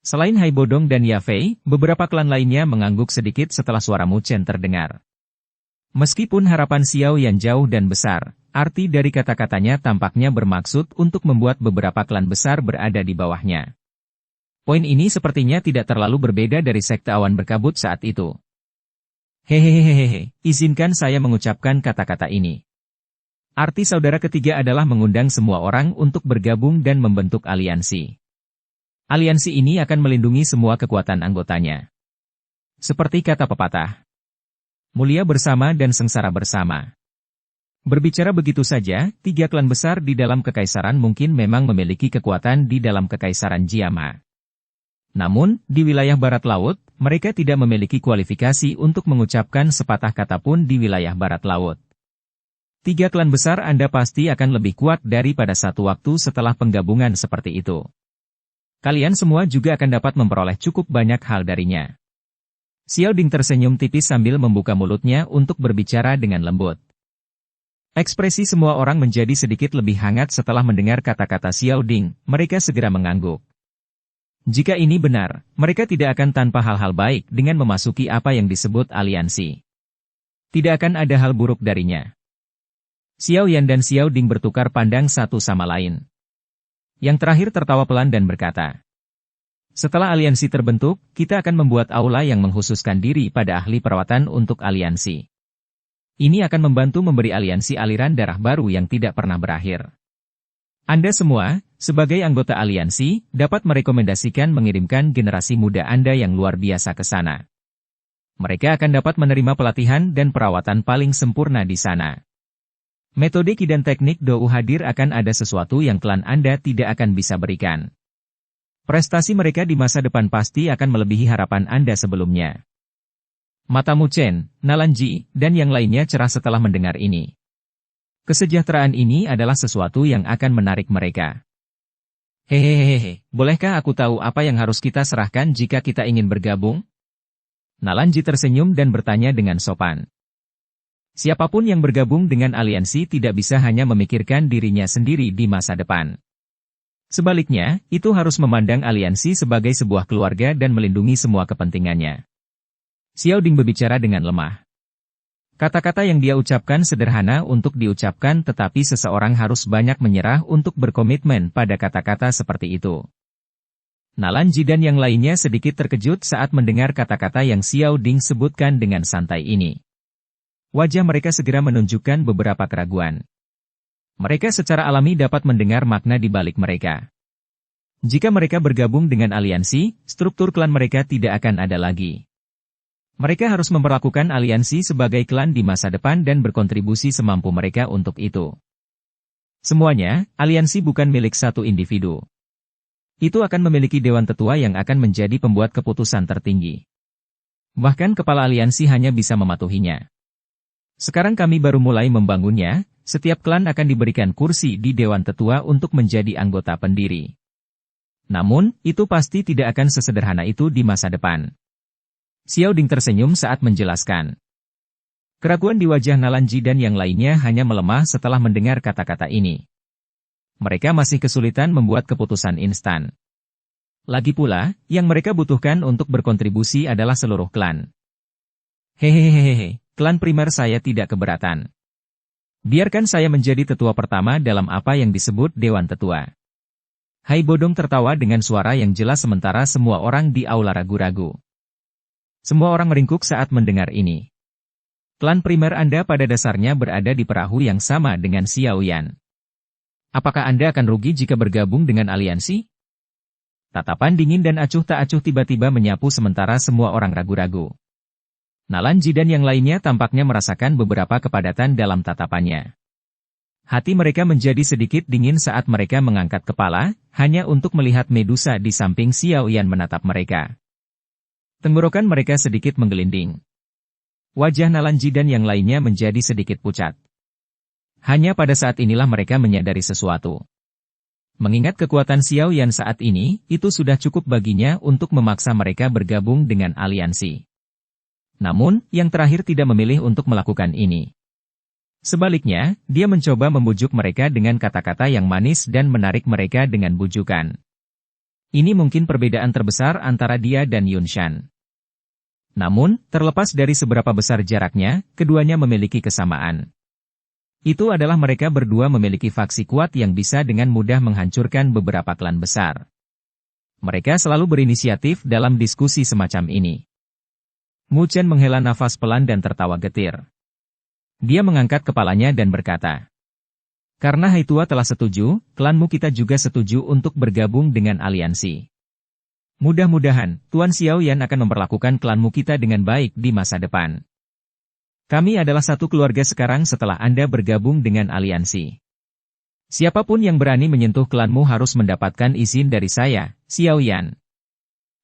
Selain Hai Bodong dan Ya Fei, beberapa klan lainnya mengangguk sedikit setelah suara Mu Chen terdengar. Meskipun harapan Xiao Yan jauh dan besar, arti dari kata-katanya tampaknya bermaksud untuk membuat beberapa klan besar berada di bawahnya. Poin ini sepertinya tidak terlalu berbeda dari Sekte Awan Berkabut saat itu. Hehehehehe, izinkan saya mengucapkan kata-kata ini. Arti saudara ketiga adalah mengundang semua orang untuk bergabung dan membentuk aliansi. Aliansi ini akan melindungi semua kekuatan anggotanya. Seperti kata pepatah, mulia bersama dan sengsara bersama. Berbicara begitu saja, 3 klan besar di dalam kekaisaran mungkin memang memiliki kekuatan di dalam kekaisaran Jiamha. Namun, di wilayah barat laut, mereka tidak memiliki kualifikasi untuk mengucapkan sepatah kata pun di wilayah barat laut. 3 klan besar Anda pasti akan lebih kuat daripada satu waktu setelah penggabungan seperti itu. Kalian semua juga akan dapat memperoleh cukup banyak hal darinya. Xiao Ding tersenyum tipis sambil membuka mulutnya untuk berbicara dengan lembut. Ekspresi semua orang menjadi sedikit lebih hangat setelah mendengar kata-kata Xiao Ding, mereka segera mengangguk. Jika ini benar, mereka tidak akan tanpa hal-hal baik dengan memasuki apa yang disebut aliansi. Tidak akan ada hal buruk darinya. Xiao Yan dan Xiao Ding bertukar pandang satu sama lain. Yang terakhir tertawa pelan dan berkata, setelah aliansi terbentuk, kita akan membuat aula yang mengkhususkan diri pada ahli perawatan untuk aliansi. Ini akan membantu memberi aliansi aliran darah baru yang tidak pernah berakhir. Anda semua, sebagai anggota aliansi, dapat merekomendasikan mengirimkan generasi muda Anda yang luar biasa ke sana. Mereka akan dapat menerima pelatihan dan perawatan paling sempurna di sana. Metode Qi dan teknik Dou hadir akan ada sesuatu yang klan Anda tidak akan bisa berikan. Prestasi mereka di masa depan pasti akan melebihi harapan Anda sebelumnya. Mata Mu Chen, Nalanji, dan yang lainnya cerah setelah mendengar ini. Kesejahteraan ini adalah sesuatu yang akan menarik mereka. Hehehehe, bolehkah aku tahu apa yang harus kita serahkan jika kita ingin bergabung? Nalanji tersenyum dan bertanya dengan sopan. Siapapun yang bergabung dengan aliansi tidak bisa hanya memikirkan dirinya sendiri di masa depan. Sebaliknya, itu harus memandang aliansi sebagai sebuah keluarga dan melindungi semua kepentingannya. Xiao Ding berbicara dengan lemah. Kata-kata yang dia ucapkan sederhana untuk diucapkan tetapi seseorang harus banyak menyerah untuk berkomitmen pada kata-kata seperti itu. Nalanji dan yang lainnya sedikit terkejut saat mendengar kata-kata yang Xiao Ding sebutkan dengan santai ini. Wajah mereka segera menunjukkan beberapa keraguan. Mereka secara alami dapat mendengar makna di balik mereka. Jika mereka bergabung dengan aliansi, struktur klan mereka tidak akan ada lagi. Mereka harus memperlakukan aliansi sebagai klan di masa depan dan berkontribusi semampu mereka untuk itu. Semuanya, aliansi bukan milik satu individu. Itu akan memiliki dewan tetua yang akan menjadi pembuat keputusan tertinggi. Bahkan kepala aliansi hanya bisa mematuhinya. Sekarang kami baru mulai membangunnya, setiap klan akan diberikan kursi di Dewan Tetua untuk menjadi anggota pendiri. Namun, itu pasti tidak akan sesederhana itu di masa depan. Xiao Ding tersenyum saat menjelaskan. Keraguan di wajah Nalanji dan yang lainnya hanya melemah setelah mendengar kata-kata ini. Mereka masih kesulitan membuat keputusan instan. Lagi pula, yang mereka butuhkan untuk berkontribusi adalah seluruh klan. Hehehehe, klan primer saya tidak keberatan. Biarkan saya menjadi tetua pertama dalam apa yang disebut Dewan Tetua. Hai Bodong tertawa dengan suara yang jelas sementara semua orang di aula ragu-ragu. Semua orang meringkuk saat mendengar ini. Klan primer Anda pada dasarnya berada di perahu yang sama dengan Xiao Yan. Apakah Anda akan rugi jika bergabung dengan aliansi? Tatapan dingin dan acuh tak acuh tiba-tiba menyapu sementara semua orang ragu-ragu. Nalanji dan yang lainnya tampaknya merasakan beberapa kepadatan dalam tatapannya. Hati mereka menjadi sedikit dingin saat mereka mengangkat kepala, hanya untuk melihat Medusa di samping Xiao Yan menatap mereka. Tenggorokan mereka sedikit menggelinding. Wajah Nalanji dan yang lainnya menjadi sedikit pucat. Hanya pada saat inilah mereka menyadari sesuatu. Mengingat kekuatan Xiao Yan saat ini, itu sudah cukup baginya untuk memaksa mereka bergabung dengan aliansi. Namun, yang terakhir tidak memilih untuk melakukan ini. Sebaliknya, dia mencoba membujuk mereka dengan kata-kata yang manis dan menarik mereka dengan bujukan. Ini mungkin perbedaan terbesar antara dia dan Yunshan. Namun, terlepas dari seberapa besar jaraknya, keduanya memiliki kesamaan. Itu adalah mereka berdua memiliki faksi kuat yang bisa dengan mudah menghancurkan beberapa klan besar. Mereka selalu berinisiatif dalam diskusi semacam ini. Mu Chen menghela nafas pelan dan tertawa getir. Dia mengangkat kepalanya dan berkata, "Karena Hai Tua telah setuju, klanmu kita juga setuju untuk bergabung dengan aliansi. Mudah-mudahan, Tuan Xiao Yan akan memperlakukan klanmu kita dengan baik di masa depan. Kami adalah satu keluarga sekarang setelah Anda bergabung dengan aliansi. Siapapun yang berani menyentuh klanmu harus mendapatkan izin dari saya, Xiao Yan."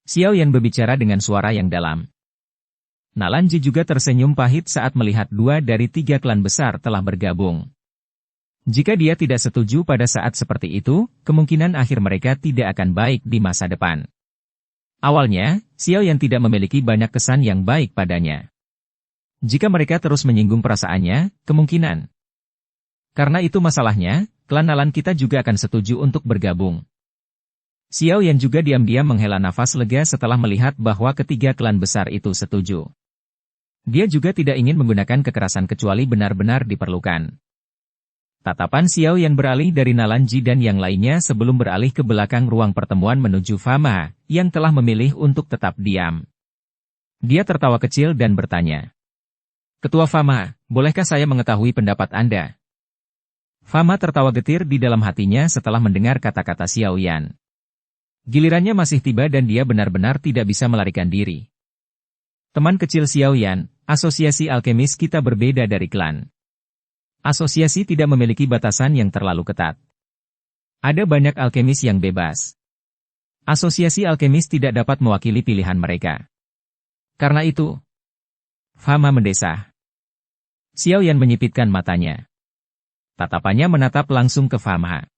Xiao Yan berbicara dengan suara yang dalam. Nalanji juga tersenyum pahit saat melihat 2 dari 3 klan besar telah bergabung. Jika dia tidak setuju pada saat seperti itu, kemungkinan akhir mereka tidak akan baik di masa depan. Awalnya, Xiao Yan tidak memiliki banyak kesan yang baik padanya. Jika mereka terus menyinggung perasaannya, kemungkinan. Karena itu masalahnya, klan Nalan kita juga akan setuju untuk bergabung. Xiao Yan juga diam-diam menghela nafas lega setelah melihat bahwa ketiga klan besar itu setuju. Dia juga tidak ingin menggunakan kekerasan kecuali benar-benar diperlukan. Tatapan Xiao Yan beralih dari Nalanji dan yang lainnya sebelum beralih ke belakang ruang pertemuan menuju Fama, yang telah memilih untuk tetap diam. Dia tertawa kecil dan bertanya, "Ketua Fama, bolehkah saya mengetahui pendapat Anda?" Fama tertawa getir di dalam hatinya setelah mendengar kata-kata Xiao Yan. Gilirannya masih tiba dan dia benar-benar tidak bisa melarikan diri. Teman kecil Xiao Yan, asosiasi alkemis kita berbeda dari klan. Asosiasi tidak memiliki batasan yang terlalu ketat. Ada banyak alkemis yang bebas. Asosiasi alkemis tidak dapat mewakili pilihan mereka. Karena itu, Fama mendesah. Xiao Yan menyipitkan matanya. Tatapannya menatap langsung ke Fama.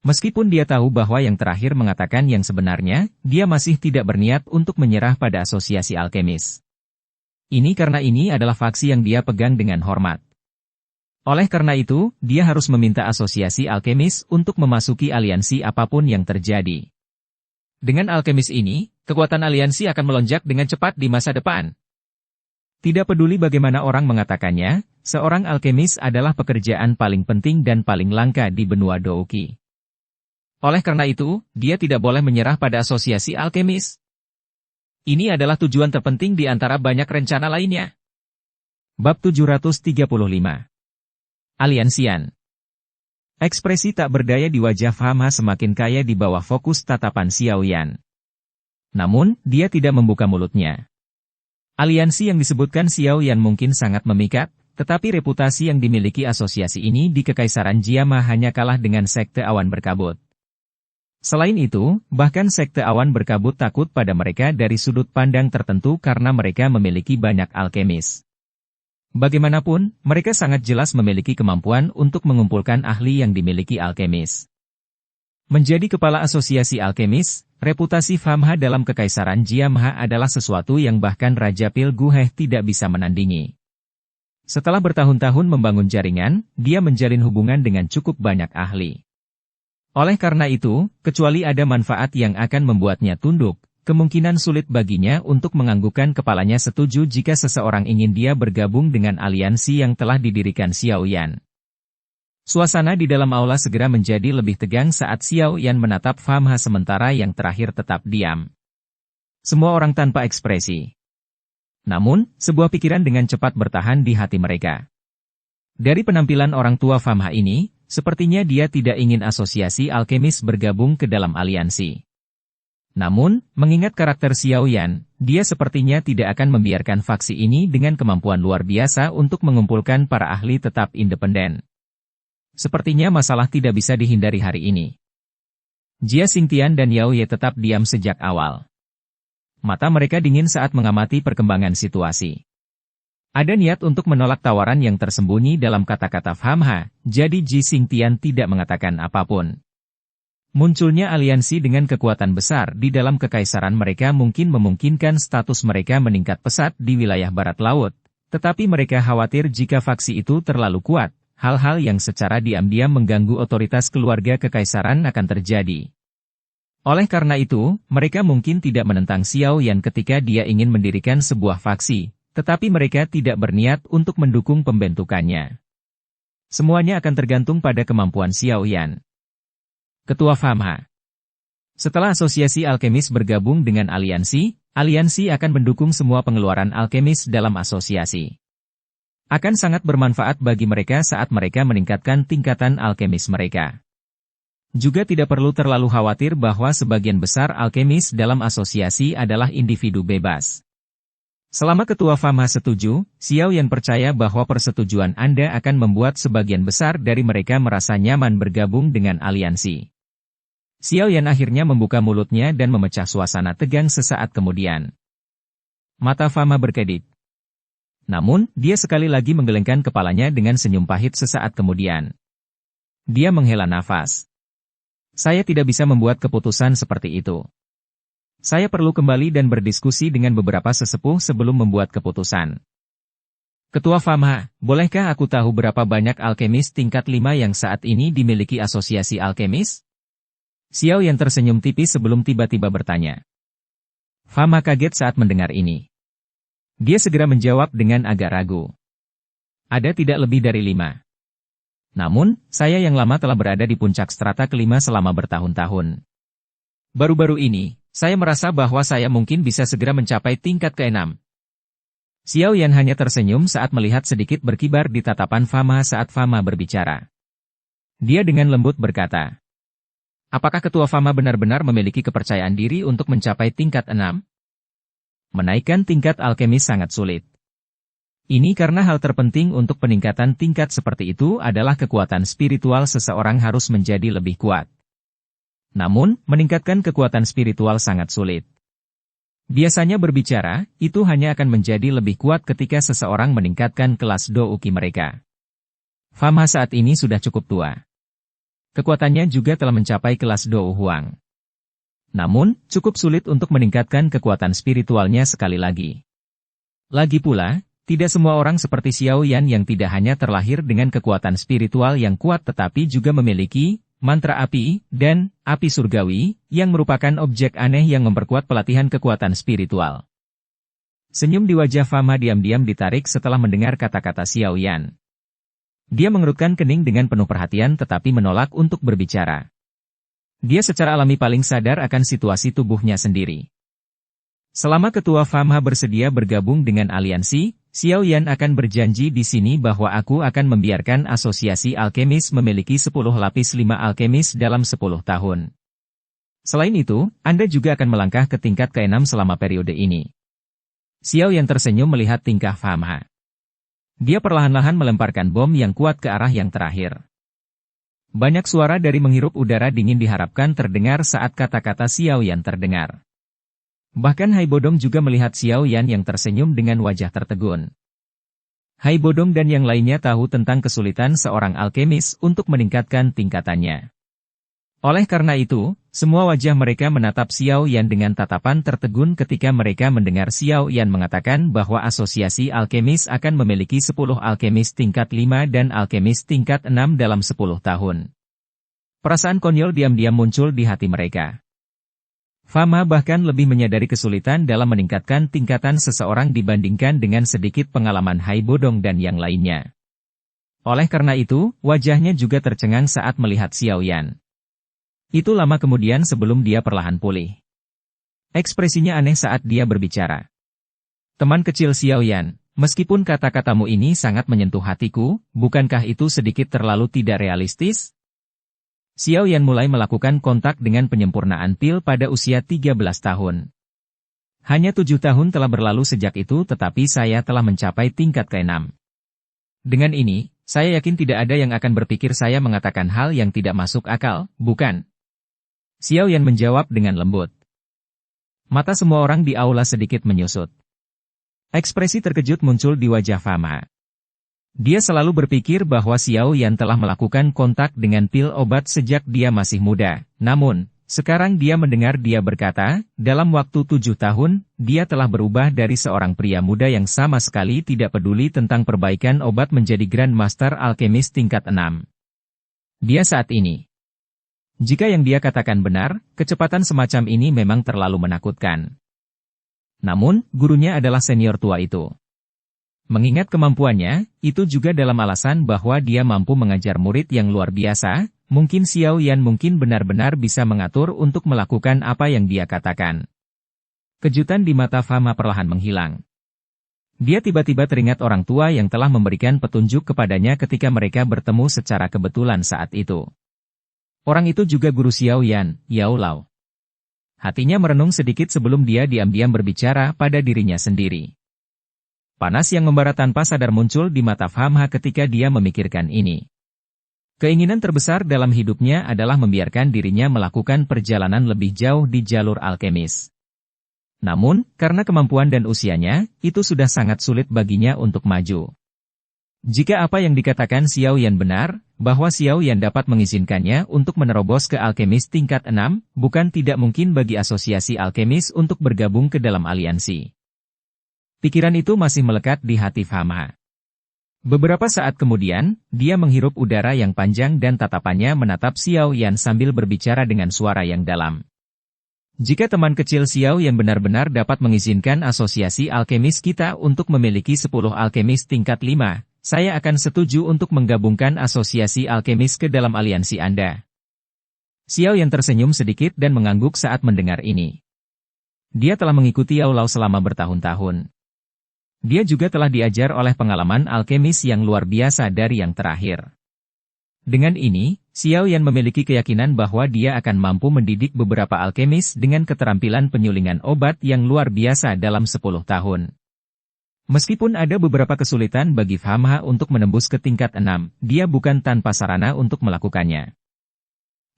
Meskipun dia tahu bahwa yang terakhir mengatakan yang sebenarnya, dia masih tidak berniat untuk menyerah pada asosiasi alkemis. Ini karena ini adalah faksi yang dia pegang dengan hormat. Oleh karena itu, dia harus meminta asosiasi alkemis untuk memasuki aliansi apapun yang terjadi. Dengan alkemis ini, kekuatan aliansi akan melonjak dengan cepat di masa depan. Tidak peduli bagaimana orang mengatakannya, seorang alkemis adalah pekerjaan paling penting dan paling langka di benua Douqi. Oleh karena itu, dia tidak boleh menyerah pada asosiasi alkemis. Ini adalah tujuan terpenting di antara banyak rencana lainnya. Bab 735. Aliansian. Ekspresi tak berdaya di wajah Fama semakin kaya di bawah fokus tatapan Xiao Yan. Namun, dia tidak membuka mulutnya. Aliansi yang disebutkan Xiao Yan mungkin sangat memikat, tetapi reputasi yang dimiliki asosiasi ini di Kekaisaran Jiama hanya kalah dengan Sekte Awan Berkabut. Selain itu, bahkan Sekte Awan Berkabut takut pada mereka dari sudut pandang tertentu karena mereka memiliki banyak alkemis. Bagaimanapun, mereka sangat jelas memiliki kemampuan untuk mengumpulkan ahli yang dimiliki alkemis. Menjadi kepala asosiasi alkemis, reputasi Famha dalam Kekaisaran Jiamha adalah sesuatu yang bahkan Raja Pil Guheh tidak bisa menandingi. Setelah bertahun-tahun membangun jaringan, dia menjalin hubungan dengan cukup banyak ahli. Oleh karena itu, kecuali ada manfaat yang akan membuatnya tunduk, kemungkinan sulit baginya untuk menganggukkan kepalanya setuju jika seseorang ingin dia bergabung dengan aliansi yang telah didirikan Xiao Yan. Suasana di dalam aula segera menjadi lebih tegang saat Xiao Yan menatap Famha sementara yang terakhir tetap diam. Semua orang tanpa ekspresi. Namun, sebuah pikiran dengan cepat bertahan di hati mereka. Dari penampilan orang tua Famha ini, sepertinya dia tidak ingin asosiasi alkemis bergabung ke dalam aliansi. Namun, mengingat karakter Xiao Yan, dia sepertinya tidak akan membiarkan faksi ini dengan kemampuan luar biasa untuk mengumpulkan para ahli tetap independen. Sepertinya masalah tidak bisa dihindari hari ini. Jia Xingtian dan Yao Ye tetap diam sejak awal. Mata mereka dingin saat mengamati perkembangan situasi. Ada niat untuk menolak tawaran yang tersembunyi dalam kata-kata Famha, jadi Jia Xingtian tidak mengatakan apapun. Munculnya aliansi dengan kekuatan besar di dalam kekaisaran mereka mungkin memungkinkan status mereka meningkat pesat di wilayah barat laut, tetapi mereka khawatir jika faksi itu terlalu kuat, hal-hal yang secara diam-diam mengganggu otoritas keluarga kekaisaran akan terjadi. Oleh karena itu, mereka mungkin tidak menentang Xiao Yan ketika dia ingin mendirikan sebuah faksi, tetapi mereka tidak berniat untuk mendukung pembentukannya. Semuanya akan tergantung pada kemampuan Xiao Yan. Ketua Famha. Setelah asosiasi alkemis bergabung dengan aliansi, aliansi akan mendukung semua pengeluaran alkemis dalam asosiasi. Akan sangat bermanfaat bagi mereka saat mereka meningkatkan tingkatan alkemis mereka. Juga tidak perlu terlalu khawatir bahwa sebagian besar alkemis dalam asosiasi adalah individu bebas. Selama Ketua Famha setuju, Xiao Yan percaya bahwa persetujuan Anda akan membuat sebagian besar dari mereka merasa nyaman bergabung dengan aliansi. Xiao Yan akhirnya membuka mulutnya dan memecah suasana tegang sesaat kemudian. Mata Famha berkedip. Namun, dia sekali lagi menggelengkan kepalanya dengan senyum pahit sesaat kemudian. Dia menghela nafas. Saya tidak bisa membuat keputusan seperti itu. Saya perlu kembali dan berdiskusi dengan beberapa sesepuh sebelum membuat keputusan. Ketua Famha, bolehkah aku tahu berapa banyak alkemis tingkat 5 yang saat ini dimiliki asosiasi alkemis? Xiao Yan tersenyum tipis sebelum tiba-tiba bertanya. Famha kaget saat mendengar ini. Dia segera menjawab dengan agak ragu. Ada tidak lebih dari 5. Namun, saya yang lama telah berada di puncak strata kelima selama bertahun-tahun. Baru-baru ini, saya merasa bahwa saya mungkin bisa segera mencapai tingkat ke-6. Xiao Yan hanya tersenyum saat melihat sedikit berkibar di tatapan Famha saat Famha berbicara. Dia dengan lembut berkata, apakah Ketua Famha benar-benar memiliki kepercayaan diri untuk mencapai tingkat 6? Menaikkan tingkat alkemis sangat sulit. Ini karena hal terpenting untuk peningkatan tingkat seperti itu adalah kekuatan spiritual seseorang harus menjadi lebih kuat. Namun, meningkatkan kekuatan spiritual sangat sulit. Biasanya berbicara, itu hanya akan menjadi lebih kuat ketika seseorang meningkatkan kelas douki mereka. Famha saat ini sudah cukup tua. Kekuatannya juga telah mencapai kelas Dou Huang. Namun, cukup sulit untuk meningkatkan kekuatan spiritualnya sekali lagi. Lagi pula, tidak semua orang seperti Xiao Yan yang tidak hanya terlahir dengan kekuatan spiritual yang kuat tetapi juga memiliki mantra api dan api surgawi yang merupakan objek aneh yang memperkuat pelatihan kekuatan spiritual. Senyum di wajah Famha diam-diam ditarik setelah mendengar kata-kata Xiao Yan. Dia mengerutkan kening dengan penuh perhatian tetapi menolak untuk berbicara. Dia secara alami paling sadar akan situasi tubuhnya sendiri. Selama Ketua Famha bersedia bergabung dengan aliansi, Xiao Yan akan berjanji di sini bahwa aku akan membiarkan asosiasi alkemis memiliki 10 lapis 5 alkemis dalam 10 tahun. Selain itu, Anda juga akan melangkah ke tingkat ke-6 selama periode ini. Xiao Yan tersenyum melihat tingkah Famha. Dia perlahan-lahan melemparkan bom yang kuat ke arah yang terakhir. Banyak suara dari menghirup udara dingin diharapkan terdengar saat kata-kata Xiao Yan terdengar. Bahkan Hai Bodong juga melihat Xiao Yan yang tersenyum dengan wajah tertegun. Hai Bodong dan yang lainnya tahu tentang kesulitan seorang alkemis untuk meningkatkan tingkatannya. Oleh karena itu, semua wajah mereka menatap Xiao Yan dengan tatapan tertegun ketika mereka mendengar Xiao Yan mengatakan bahwa asosiasi alkemis akan memiliki 10 alkemis tingkat 5 dan alkemis tingkat 6 dalam 10 tahun. Perasaan konyol diam-diam muncul di hati mereka. Fama bahkan lebih menyadari kesulitan dalam meningkatkan tingkatan seseorang dibandingkan dengan sedikit pengalaman Hai Bodong dan yang lainnya. Oleh karena itu, wajahnya juga tercengang saat melihat Xiao Yan. Itu lama kemudian sebelum dia perlahan pulih. Ekspresinya aneh saat dia berbicara. Teman kecil Xiao Yan, meskipun kata-katamu ini sangat menyentuh hatiku, bukankah itu sedikit terlalu tidak realistis? Xiao Yan mulai melakukan kontak dengan penyempurnaan pil pada usia 13 tahun. Hanya 7 tahun telah berlalu sejak itu tetapi saya telah mencapai tingkat ke-6. Dengan ini, saya yakin tidak ada yang akan berpikir saya mengatakan hal yang tidak masuk akal, bukan? Xiao Yan menjawab dengan lembut. Mata semua orang di aula sedikit menyusut. Ekspresi terkejut muncul di wajah Fama. Dia selalu berpikir bahwa Xiao Yan telah melakukan kontak dengan pil obat sejak dia masih muda. Namun, sekarang dia mendengar dia berkata, dalam waktu 7 tahun, dia telah berubah dari seorang pria muda yang sama sekali tidak peduli tentang perbaikan obat menjadi Grandmaster Alkemis tingkat 6. Dia saat ini. Jika yang dia katakan benar, kecepatan semacam ini memang terlalu menakutkan. Namun, gurunya adalah senior tua itu. Mengingat kemampuannya, itu juga dalam alasan bahwa dia mampu mengajar murid yang luar biasa, mungkin Xiao Yan mungkin benar-benar bisa mengatur untuk melakukan apa yang dia katakan. Kejutan di mata Fama perlahan menghilang. Dia tiba-tiba teringat orang tua yang telah memberikan petunjuk kepadanya ketika mereka bertemu secara kebetulan saat itu. Orang itu juga guru Xiao Yan, Yao Lao. Hatinya merenung sedikit sebelum dia diam-diam berbicara pada dirinya sendiri. Panas yang membara tanpa sadar muncul di mata Fama ketika dia memikirkan ini. Keinginan terbesar dalam hidupnya adalah membiarkan dirinya melakukan perjalanan lebih jauh di jalur alkemis. Namun, karena kemampuan dan usianya, itu sudah sangat sulit baginya untuk maju. Jika apa yang dikatakan Xiao Yan benar, bahwa Xiao Yan dapat mengizinkannya untuk menerobos ke alkemis tingkat 6, bukan tidak mungkin bagi asosiasi alkemis untuk bergabung ke dalam aliansi. Pikiran itu masih melekat di hati Fama. Beberapa saat kemudian, dia menghirup udara yang panjang dan tatapannya menatap Xiao Yan sambil berbicara dengan suara yang dalam. Jika teman kecil Xiao Yan benar-benar dapat mengizinkan asosiasi alkemis kita untuk memiliki 10 alkemis tingkat 5, saya akan setuju untuk menggabungkan asosiasi alkemis ke dalam aliansi Anda. Xiao Yan tersenyum sedikit dan mengangguk saat mendengar ini. Dia telah mengikuti Yao Lao selama bertahun-tahun. Dia juga telah diajar oleh pengalaman alkemis yang luar biasa dari yang terakhir. Dengan ini, Xiao Yan memiliki keyakinan bahwa dia akan mampu mendidik beberapa alkemis dengan keterampilan penyulingan obat yang luar biasa dalam 10 tahun. Meskipun ada beberapa kesulitan bagi Fama untuk menembus ke tingkat 6, dia bukan tanpa sarana untuk melakukannya.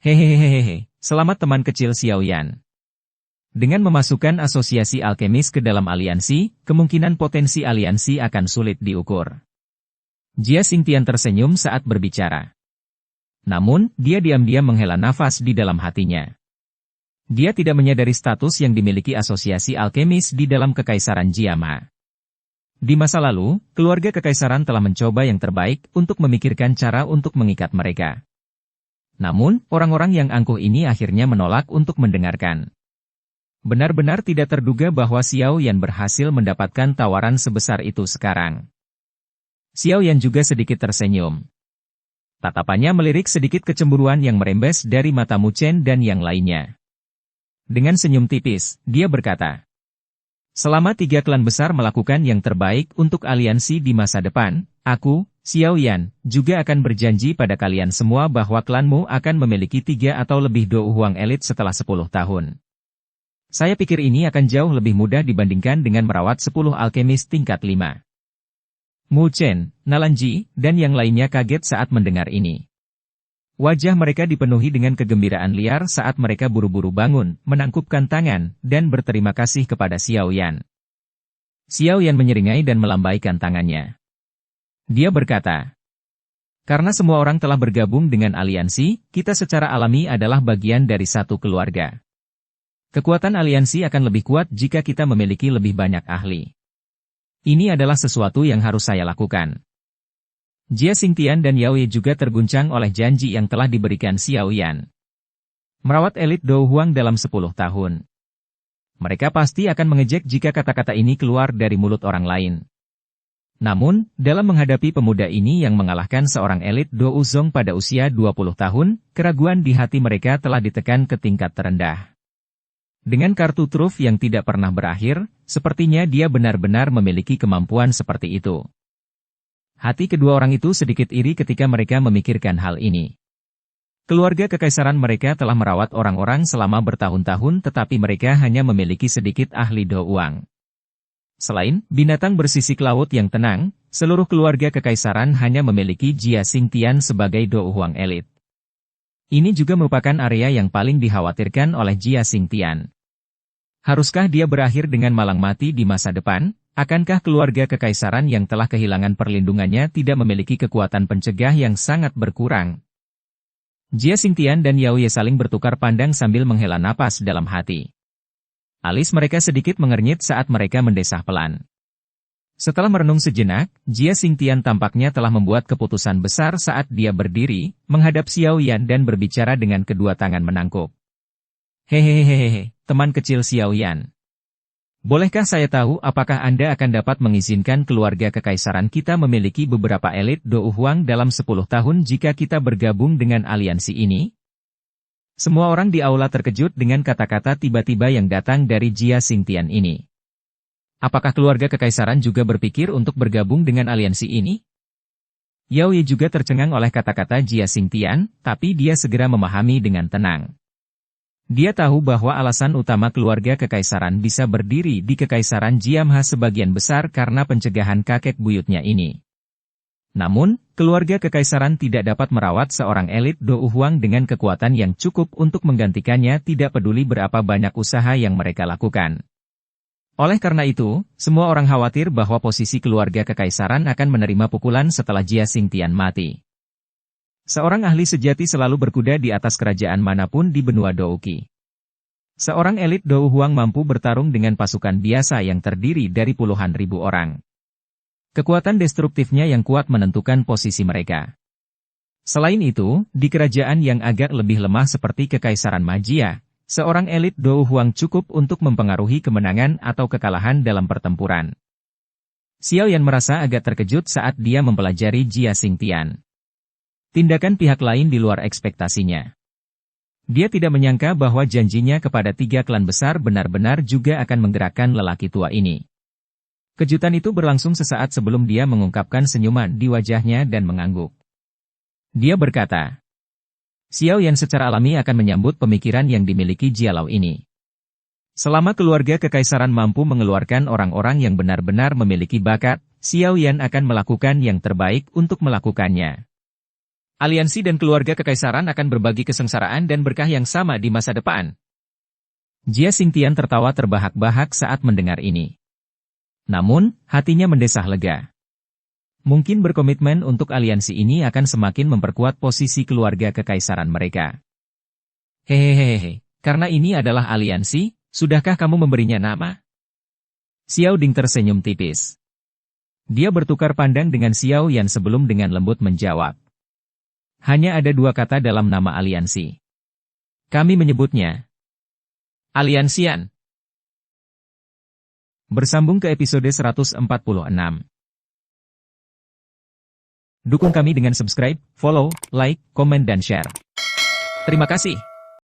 Hehehehe, selamat teman kecil Xiao Yan. Dengan memasukkan asosiasi alkemis ke dalam aliansi, kemungkinan potensi aliansi akan sulit diukur. Jia Xingtian tersenyum saat berbicara. Namun, dia diam-diam menghela nafas di dalam hatinya. Dia tidak menyadari status yang dimiliki asosiasi alkemis di dalam Kekaisaran Jiama. Di masa lalu, keluarga kekaisaran telah mencoba yang terbaik untuk memikirkan cara untuk mengikat mereka. Namun, orang-orang yang angkuh ini akhirnya menolak untuk mendengarkan. Benar-benar tidak terduga bahwa Xiao Yan berhasil mendapatkan tawaran sebesar itu sekarang. Xiao Yan juga sedikit tersenyum. Tatapannya melirik sedikit kecemburuan yang merembes dari mata Mu Chen dan yang lainnya. Dengan senyum tipis, dia berkata, selama 3 klan besar melakukan yang terbaik untuk aliansi di masa depan, aku, Xiao Yan, juga akan berjanji pada kalian semua bahwa klanmu akan memiliki 3 atau lebih Dou Huang elit setelah 10 tahun. Saya pikir ini akan jauh lebih mudah dibandingkan dengan merawat 10 alkemis tingkat 5. Mu Chen, Nalanji, dan yang lainnya kaget saat mendengar ini. Wajah mereka dipenuhi dengan kegembiraan liar saat mereka buru-buru bangun, menangkupkan tangan, dan berterima kasih kepada Xiao Yan. Xiao Yan menyeringai dan melambaikan tangannya. Dia berkata, Karena semua orang telah bergabung dengan aliansi, kita secara alami adalah bagian dari satu keluarga. Kekuatan aliansi akan lebih kuat jika kita memiliki lebih banyak ahli. Ini adalah sesuatu yang harus saya lakukan. Jia Xingtian dan Yao Ye juga terguncang oleh janji yang telah diberikan Xiao Yan. Merawat elit Dou Huang dalam 10 tahun. Mereka pasti akan mengejek jika kata-kata ini keluar dari mulut orang lain. Namun, dalam menghadapi pemuda ini yang mengalahkan seorang elit Dou Zong pada usia 20 tahun, keraguan di hati mereka telah ditekan ke tingkat terendah. Dengan kartu truf yang tidak pernah berakhir, sepertinya dia benar-benar memiliki kemampuan seperti itu. Hati kedua orang itu sedikit iri ketika mereka memikirkan hal ini. Keluarga kekaisaran mereka telah merawat orang-orang selama bertahun-tahun tetapi mereka hanya memiliki sedikit ahli Dou Huang. Selain binatang bersisik laut yang tenang, seluruh keluarga kekaisaran hanya memiliki Jia Xingtian sebagai Dou Huang elit. Ini juga merupakan area yang paling dikhawatirkan oleh Jia Xingtian. Haruskah dia berakhir dengan malang mati di masa depan? Akankah keluarga kekaisaran yang telah kehilangan perlindungannya tidak memiliki kekuatan pencegah yang sangat berkurang? Jia Xingtian dan Yao Ye saling bertukar pandang sambil menghela napas dalam hati. Alis mereka sedikit mengernyit saat mereka mendesah pelan. Setelah merenung sejenak, Jia Xingtian tampaknya telah membuat keputusan besar saat dia berdiri, menghadap Xiao Yan dan berbicara dengan kedua tangan menangkup. Hehehehe, teman kecil Xiao Yan. Bolehkah saya tahu apakah Anda akan dapat mengizinkan keluarga kekaisaran kita memiliki beberapa elit Dou Huang dalam 10 tahun jika kita bergabung dengan aliansi ini? Semua orang di aula terkejut dengan kata-kata tiba-tiba yang datang dari Jia Xingtian ini. Apakah keluarga kekaisaran juga berpikir untuk bergabung dengan aliansi ini? Yao Ye juga tercengang oleh kata-kata Jia Xingtian, tapi dia segera memahami dengan tenang. Dia tahu bahwa alasan utama keluarga kekaisaran bisa berdiri di kekaisaran Jiamha sebagian besar karena pencegahan kakek buyutnya ini. Namun, keluarga kekaisaran tidak dapat merawat seorang elit Dou Huang dengan kekuatan yang cukup untuk menggantikannya tidak peduli berapa banyak usaha yang mereka lakukan. Oleh karena itu, semua orang khawatir bahwa posisi keluarga kekaisaran akan menerima pukulan setelah Jia Xingtian mati. Seorang ahli sejati selalu berkuda di atas kerajaan manapun di benua Douqi. Seorang elit Dou Huang mampu bertarung dengan pasukan biasa yang terdiri dari puluhan ribu orang. Kekuatan destruktifnya yang kuat menentukan posisi mereka. Selain itu, di kerajaan yang agak lebih lemah seperti Kekaisaran Majia, seorang elit Dou Huang cukup untuk mempengaruhi kemenangan atau kekalahan dalam pertempuran. Xiao Yan merasa agak terkejut saat dia mempelajari Jia Xingtian. Tindakan pihak lain di luar ekspektasinya. Dia tidak menyangka bahwa janjinya kepada 3 klan besar benar-benar juga akan menggerakkan lelaki tua ini. Kejutan itu berlangsung sesaat sebelum dia mengungkapkan senyuman di wajahnya dan mengangguk. Dia berkata, Xiao Yan secara alami akan menyambut pemikiran yang dimiliki Jialau ini. Selama keluarga kekaisaran mampu mengeluarkan orang-orang yang benar-benar memiliki bakat, Xiao Yan akan melakukan yang terbaik untuk melakukannya. Aliansi dan keluarga kekaisaran akan berbagi kesengsaraan dan berkah yang sama di masa depan. Jia Xingtian tertawa terbahak-bahak saat mendengar ini. Namun, hatinya mendesah lega. Mungkin berkomitmen untuk aliansi ini akan semakin memperkuat posisi keluarga kekaisaran mereka. Hehehehe, karena ini adalah aliansi, sudahkah kamu memberinya nama? Xiao Ding tersenyum tipis. Dia bertukar pandang dengan Xiao Yan sebelum dengan lembut menjawab. Hanya ada 2 kata dalam nama aliansi. Kami menyebutnya Aliansian. Bersambung ke episode 146. Dukung kami dengan subscribe, follow, like, komen dan share. Terima kasih.